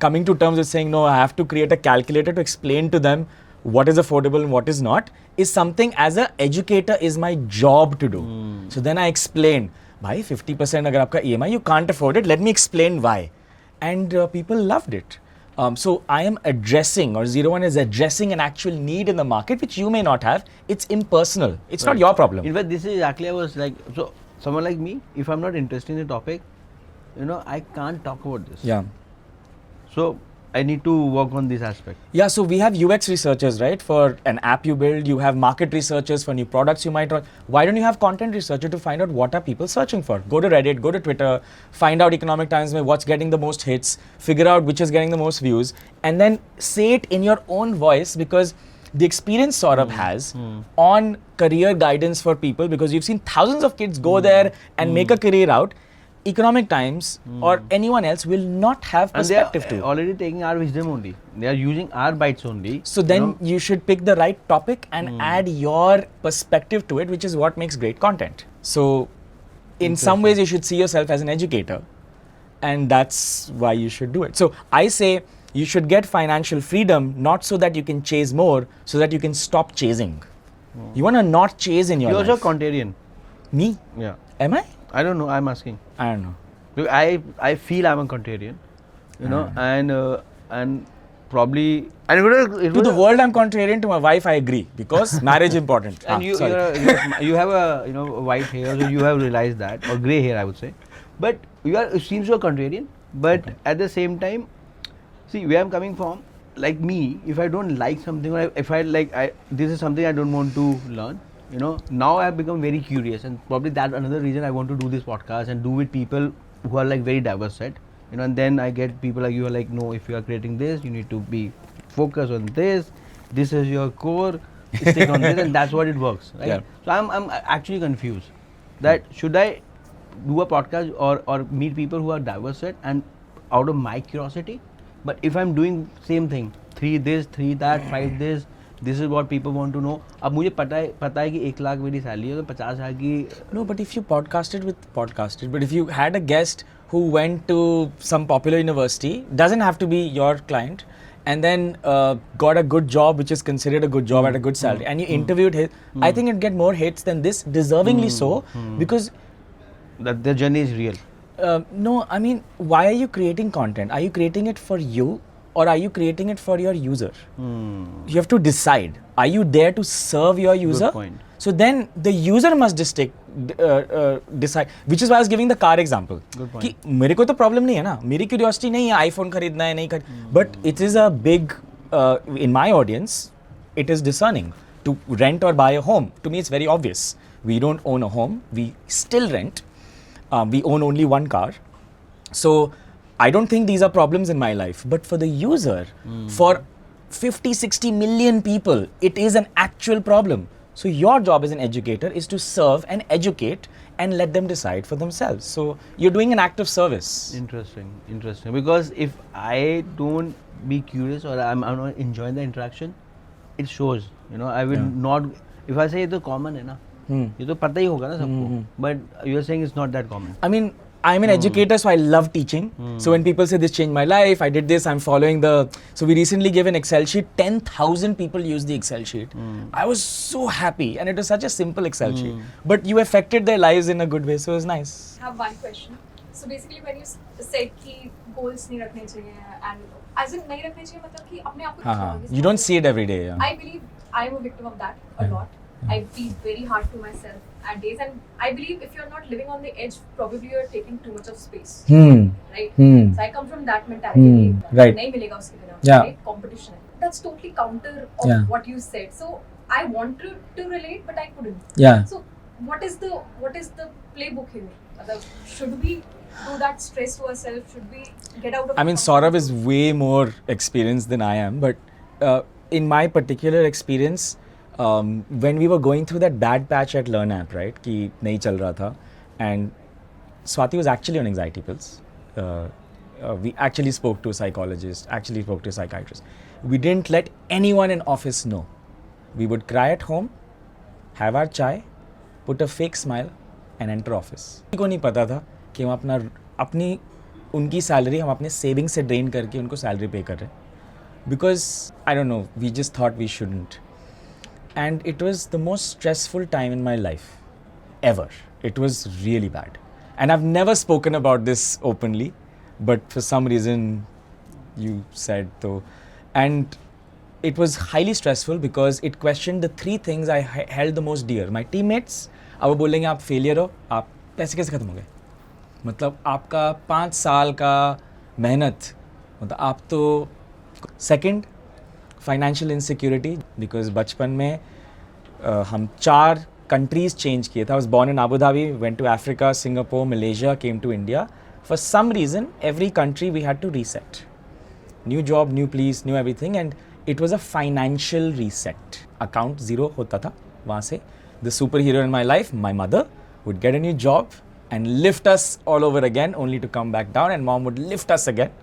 coming to terms with saying, no, I have to create a calculator to explain to them what is affordable and what is not, is something as an educator is my job to do. So then I explain, bhai 50% agar aapka EMI, you can't afford it, let me explain why. And people loved it. So I am addressing, or 01 is addressing an actual need in the market, which you may not have. It's impersonal. It's not your problem. In fact, this is exactly, I was like, so someone like me, if I'm not interested in the topic, I can't talk about this. Yeah. So I need to work on this aspect. Yeah, so we have UX researchers, right? For an app you build, you have market researchers for new products you might run. Why don't you have content researcher to find out what are people searching for? Go to Reddit, go to Twitter, find out Economic Times में what's getting the most hits, figure out which is getting the most views, and then say it in your own voice, because the experience Saurabh has on career guidance for people, because you've seen thousands of kids go there and make a career out. Economic Times or anyone else will not have perspective and to. They are already taking our wisdom only. They are using our bites only. So then you should pick the right topic and add your perspective to it, which is what makes great content. So in some ways you should see yourself as an educator, and that's why you should do it. So I say you should get financial freedom, not so that you can chase more, so that you can stop chasing. You want to not chase in your life. You're also contrarian. Me? Yeah. Am I? I don't know. I'm asking. I don't know. Look, I feel I'm a contrarian, and probably to the world I'm contrarian. To my wife I agree, because marriage important. And you have a white hair, so you have realized that, or grey hair I would say, but it seems you're contrarian. But at the same time, see where I'm coming from. Like me, if I don't like something, or if this is something I don't want to learn. Now I have become very curious, and probably that's another reason I want to do this podcast and do with people who are like very diverse set. And then I get people like you are like, no, if you are creating this, you need to be focused on this. This is your core. Stick on this, and that's what it works, right? Yeah. So I'm actually confused. That should I do a podcast or meet people who are diverse set and out of my curiosity? But if I'm doing same thing, 3 this, 3 that, 5 this, this is what people want to know. अब मुझे पता है कि 1 लाख मेरी salary है तो 50,000 की. No, but if you podcasted, but if you had a guest who went to some popular university, doesn't have to be your client, and then got a good job, which is considered a good job at a good salary, and you interviewed him, I think it'd get more hits than this, deservingly so, because that their journey is real. No, I mean, why are you creating content? Are you creating it for you, or are you creating it for your user? You have to decide. Are you there to serve your user? Good point. So then the user must decide. Which is why I was giving the car example. Good point. कि मेरे को तो problem नहीं है ना, मेरी curiosity नहीं है iPhone खरीदना है नहीं but it is a big in my audience, it is discerning to rent or buy a home. To me, it's very obvious. We don't own a home. We still rent. We own only one car. So I don't think these are problems in my life. But for the user, for 50, 60 million people, it is an actual problem. So your job as an educator is to serve and educate and let them decide for themselves. So you're doing an act of service. Interesting. Because if I don't be curious or I'm not enjoying the interaction, it shows. You know, I will not. If I say it's common, है ना, ये तो पता ही होगा ना सबको. But you're saying it's not that common. I mean, I'm an educator, so I love teaching. So when people say this changed my life, I did this, I'm following the. So we recently gave an Excel sheet. 10,000 people used the Excel sheet. I was so happy, and it was such a simple Excel sheet. But you affected their lives in a good way, so it was nice. I have one question. So basically, when you said कि goals नहीं रखने चाहिए, and as in नहीं रखने चाहिए मतलब कि अपने आप को. You don't see it every day. Yeah. I believe I am a victim of that a lot. I feel very hard to myself at days, and I believe if you're not living on the edge, probably you're taking too much of space. Right? So I come from that mentality. Right. नहीं मिलेगा उसके बिना. Yeah. Right? Competition. That's totally counter of what you said. So I wanted to relate, but I couldn't. Yeah. So what is the playbook here? Should we do that stress to ourselves? Should we get out of? I mean, Saurabh is way more experienced than I am, but in my particular experience, when we were going through that bad patch at LearnApp, right, कि नहीं चल रहा था, and Swati was actually on anxiety pills. We actually spoke to a psychologist, actually spoke to a psychiatrist. We didn't let anyone in office know. We would cry at home, have our chai, put a fake smile, and enter office. किसी को नहीं पता था कि हम अपनी उनकी salary हम अपने सेविंग से ड्रेन करके उनको सैलरी पे कर रहे हैं. Because I don't know, we just thought we shouldn't. And it was the most stressful time in my life, ever. It was really bad. And I've never spoken about this openly, but for some reason you said so. And it was highly stressful because it questioned the three things I held the most dear. My teammates, अब वो बोलेंगे आप failure हो, आप पैसे कैसे खत्म हो गए? मतलब आपका 5 साल का मेहनत, मतलब आप तो. सेकंड, फाइनेंशियल इनसिक्योरिटी, बिकॉज बचपन में हम 4 कंट्रीज चेंज किए थे. I was born in Abu Dhabi, went to Africa, Singapore, Malaysia, came to India. For some reason every country we had to reset. New job, new place, new everything, and it was a financial reset. Account zero होता था वहाँ से. The super hero in my life, my mother, would get a new job and lift us all over again, only to come back down, and mom would lift us again.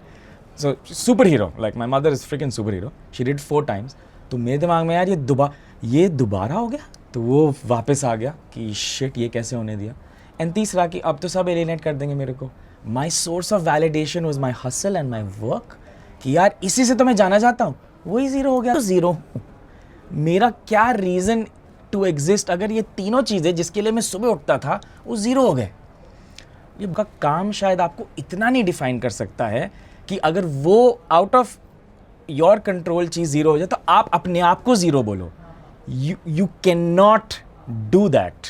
So superhero, like my mother is freaking superhero. She did 4 times. तो मेरे दिमाग में यार ये दोबारा हो गया, तो वो वापस आ गया कि shit ये कैसे होने दिया. And तीसरा कि अब तो सब एलिनेट कर देंगे मेरे को. My source of validation was my hustle and my work. कि यार इसी से तो मैं जाना चाहता हूँ, वही ज़ीरो हो गया. तो ज़ीरो मेरा क्या रीज़न टू एग्जिस्ट? अगर ये तीनों चीज़ें जिसके लिए मैं सुबह उठता था वो ज़ीरो हो गए. ये का काम शायद आपको इतना नहीं डिफाइन कर सकता है कि अगर वो आउट ऑफ योर कंट्रोल चीज़ ज़ीरो हो जाए तो आप अपने आप को ज़ीरो बोलो. You can not do that.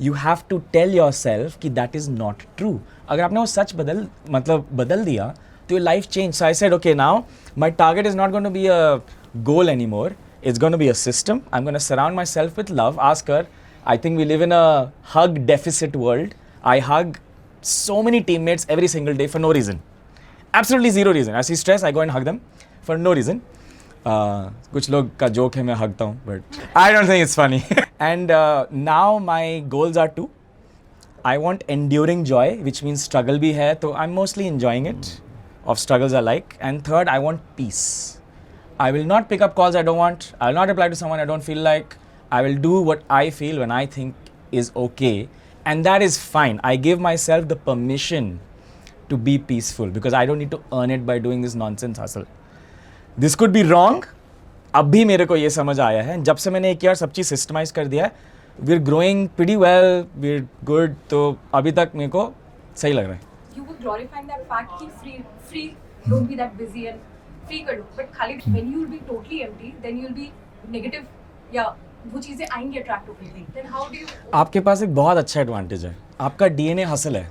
You have to tell your self कि दैट इज़ नॉट ट्रू. अगर आपने वो सच बदल दिया तो your life change. So I said okay, now my target is not going to be a goal any more. It's going to be a system. I'm going to surround myself with love. Ask her. I think we live in a hug deficit world. I hug so many teammates every single day for no reason. Absolutely zero reason. I see stress, I go and hug them for no reason. कुछ लोग का joke है मैं हगता हूँ, but I don't think it's funny. And now my goals are 2. I want enduring joy, which means struggle भी है, तो I'm mostly enjoying it. Of struggles I like. And third, I want peace. I will not pick up calls I don't want. I will not reply to someone I don't feel like. I will do what I feel when I think is okay. And that is fine. I give myself the permission to be peaceful because I don't need to earn it by doing this nonsense hustle. This could be wrong. अब भी मेरे को ये समझ आया है. जब से मैंने एक यार सब चीज़ सिस्टमाइज कर दिया है, we're growing pretty well, we're good. तो अभी तक मेरे को सही लग रहा है. You were glorifying that fact कि free, don't be that busy and free कर लो. But खाली when you will be totally empty, then you'll be negative या वो चीज़ें आएंगी attract होकर. Then how do you? आपके पास एक बहुत अच्छा एडवांटेज है. आपका DNA हसल है.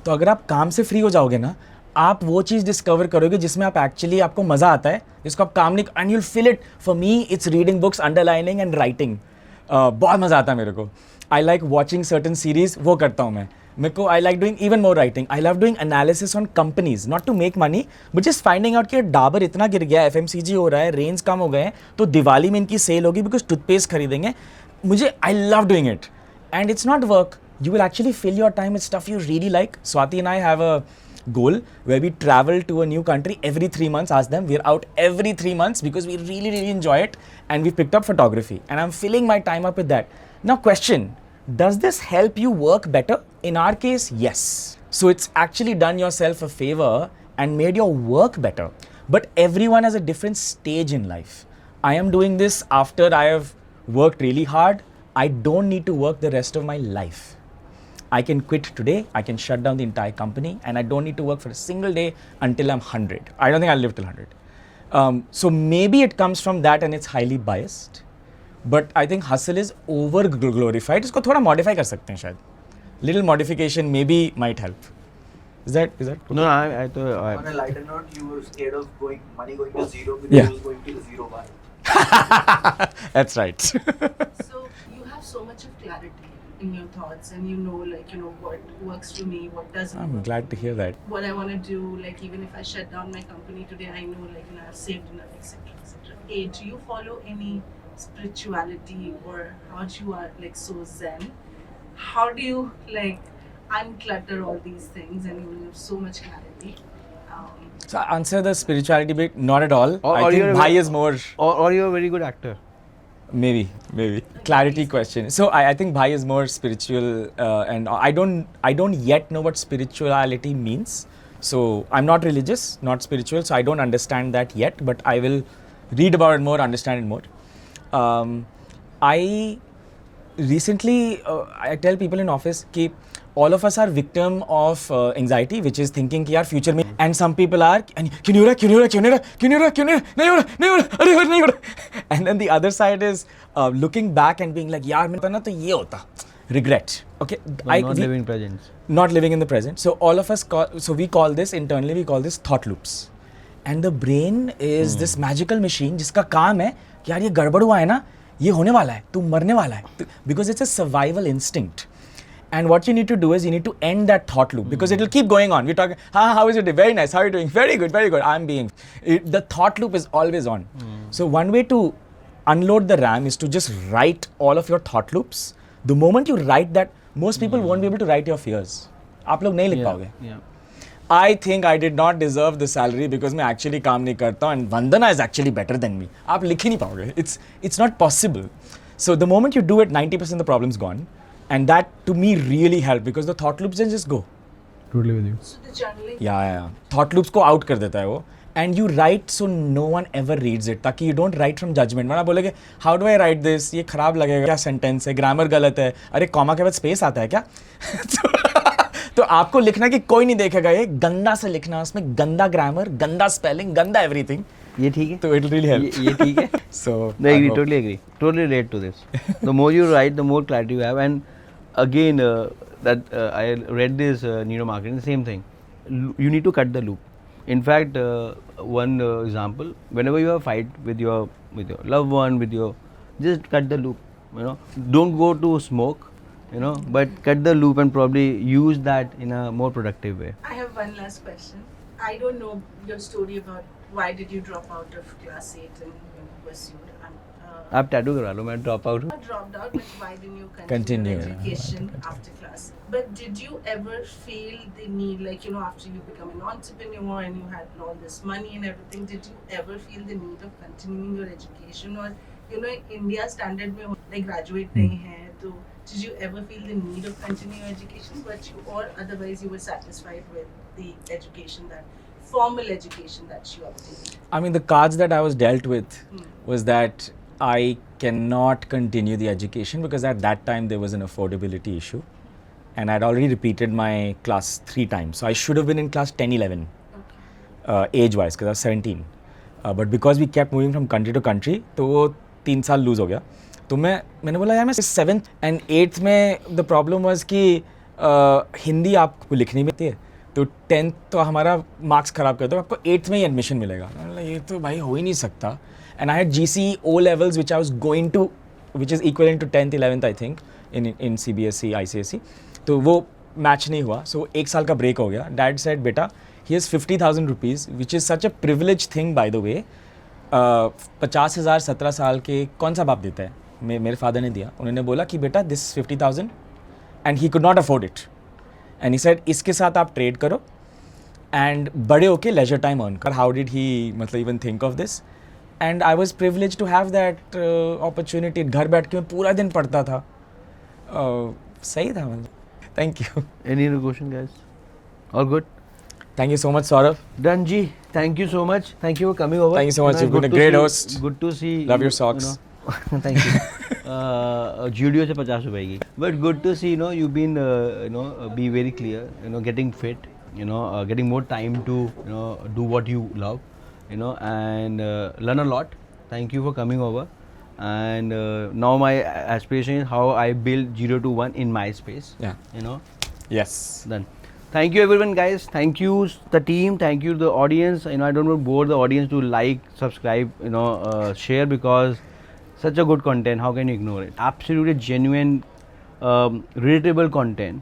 तो अगर आप काम से फ्री हो जाओगे ना, आप वो चीज़ डिस्कवर करोगे जिसमें आप एक्चुअली आपको मज़ा आता है, जिसको आप काम नहीं, and you'll feel it. For me it's reading books, underlining and writing. बहुत मज़ा आता है मेरे को. I like watching certain series, वो करता हूँ मैं. मेरे को I like doing even more writing. I love doing analysis on companies, not to make money but just finding out कि डाबर इतना गिर गया, FMCG हो रहा है, रेंज कम हो गए हैं, तो दिवाली में इनकी सेल होगी बिकॉज टूथपेस्ट खरीदेंगे. मुझे आई love doing it and it's not work. You will actually fill your time with stuff you really like. Swati and I have a goal where we travel to a new country every 3 months. Ask them, we're out every 3 months because we really enjoy it, and we picked up photography and I'm filling my time up with that. Now question, does this help you work better? In our case, yes. So it's actually done yourself a favor and made your work better. But everyone has a different stage in life. I am doing this after I have worked really hard. I don't need to work the rest of my life. I can quit today, I can shut down the entire company, and I don't need to work for a single day until I'm 100. I don't think I'll live till 100. So maybe it comes from that and it's highly biased. But I think hustle is over glorified. इसको थोड़ा modify कर सकते हैं शायद. Little modification maybe might help. Is that? No, I thought. On a lighter note, you were scared of money going to zero Yeah. because going to 0 1. That's right. So you have so much of clarity in your thoughts, and you know, like, you know, what works for me, what doesn't. I'm work. glad to hear that. What I want to do, like, even if I shut down my company today, I know, like, you know, I've saved enough, etc., etc. A, do you follow any spirituality, or how do you are like so zen? How do you like unclutter all these things and you have so much clarity? So answer the spirituality bit, not at all. Or I think you're a Bhai very- is more. Or you're a very good actor. Maybe. Clarity question. So I think Bhai is more spiritual, and I don't yet know what spirituality means. So I'm not religious, not spiritual, so I don't understand that yet, but I will read about it more, understand it more. I recently, I tell people in office that all of us are victim of anxiety, which is thinking कि यार future में, and some people are क्यों नहीं हो रहा, and then the other side is looking back and being like यार मैं ना तो ये होता, regret. Okay, Not living in present. Not living in the present. So all of us we call this internally, we call this thought loops. And the brain is this magical machine जिसका काम है कि यार ये गड़बड़ हुआ है ना, ये होने वाला है, तू मरने वाला है, because it's a survival instinct. And what you need to do is you need to end that thought loop because it will keep going on. We're talking, how is it? Very nice. How are you doing? Very good. I'm being. The thought loop is always on. So one way to unload the RAM is to just write all of your thought loops. The moment you write that, most people won't be able to write your fears. आप लोग नहीं लिख पाओगे. Yeah. I think I did not deserve the salary because मैं actually काम नहीं करता हूँ and Vandana is actually better than me. आप लिख ही नहीं पाओगे. It's not possible. So the moment you do it, 90% of the problem's gone. And that to me really helped because the thought loops then just go. Totally with you. So the journaling. Yeah. Thought loops को out कर देता है वो. And you write so no one ever reads it. ताकि you don't write from judgment. वरना बोलेगे how do I write this? ये खराब लगेगा क्या sentence है, grammar गलत है, अरे comma के बाद space आता है क्या? तो आपको लिखना कि कोई नहीं देखेगा, ये गंदा से लिखना, उसमें गंदा grammar, गंदा spelling, गंदा everything. ये ठीक है. तो it will really help. ये ठीक है. So No, I agree, totally agree. Totally relate to this. The more you write, the more clarity you have. And again, I read this neuromarketing, the same thing. You need to cut the loop. In fact, one example, whenever you have a fight with your loved one, just cut the loop. You know, don't go to smoke. You know, but cut the loop and probably use that in a more productive way. I have one last question. I don't know your story about why did you drop out of class 8 and pursued आप tattoo करा लो, मैं drop out हूँ. not dropped out, but why didn't you continue, Continue, your yeah. education after class? But did you ever feel the need, like, after you become an entrepreneur and you had all this money and everything, did you ever feel the need of continuing your education? Or, India standard mein, like, graduate nahi hai, so did you ever feel the need of continuing your education? Or otherwise you were satisfied with the education, that formal education that you obtained? I mean, the cards that I was dealt with was that I cannot continue the education because at that time there was an affordability issue and I'd already repeated my class 3 times. So I should have been in class 10, 11 age-wise because I was 17. But because we kept moving from country to country, तो वो 3 साल lose हो गया. तो मैंने बोला यार मैं 7th and 8th में the problem was कि हिंदी आपको लिखनी में आती है, तो 10th तो हमारा मार्क्स ख़राब कर दो, आपको 8th में ही एडमिशन मिलेगा. ये तो भाई हो ही नहीं सकता. And I had GCE O levels which I was going to, which is equivalent to 10th 11th I think in CBSE ICSE. तो वो मैच नहीं हुआ. So 1 साल का ब्रेक हो गया. Dad said बेटा here's 50,000 rupees which is such a privileged thing by the way. 50,000 17 साल के कौन सा बाप देता है? मेरे फादर ने दिया. उन्होंने बोला कि बेटा this 50,000 and he could not afford it. And he said इसके साथ आप ट्रेड करो and बड़े होके leisure time earn कर. How did he मतलब even think of this? And I was privileged to have that opportunity. घर बैठ के मैं पूरा दिन पढ़ता था. सही था मतलब. Thank you. Any other question, guys? All good? Thank you so much, Saurabh. Done, Ji. Thank you so much. Thank you for coming over. Thank you so much. You've been a good to great see- host. Good to see. Love your you socks. know. Thank you. Judio से 50 रुपए की. But good to see, you've been, be very clear, getting fit, getting more time to, do what you love, and learn a lot. Thank you for coming over. And now my aspiration is how I build 0 to 1 in my space. Yeah. Yes. Done. Thank you everyone, guys. Thank you the team. Thank you the audience. I don't want to bore the audience to like, subscribe, share, because such a good content. How can you ignore it? Absolutely genuine, relatable content.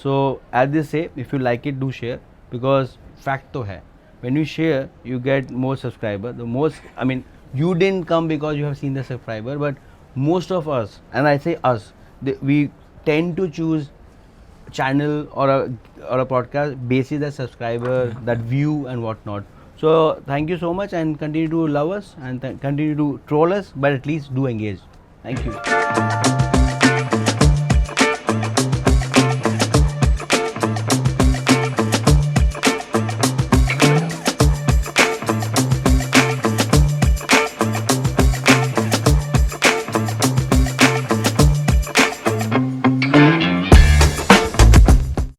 So as they say, if you like it, do share, because fact to hai. When you share, you get more subscriber. You didn't come because you have seen the subscriber, but most of us, and I say us, we tend to choose channel or a podcast basis that subscriber, that view and whatnot. So thank you so much, and continue to love us and continue to troll us, but at least do engage. Thank you.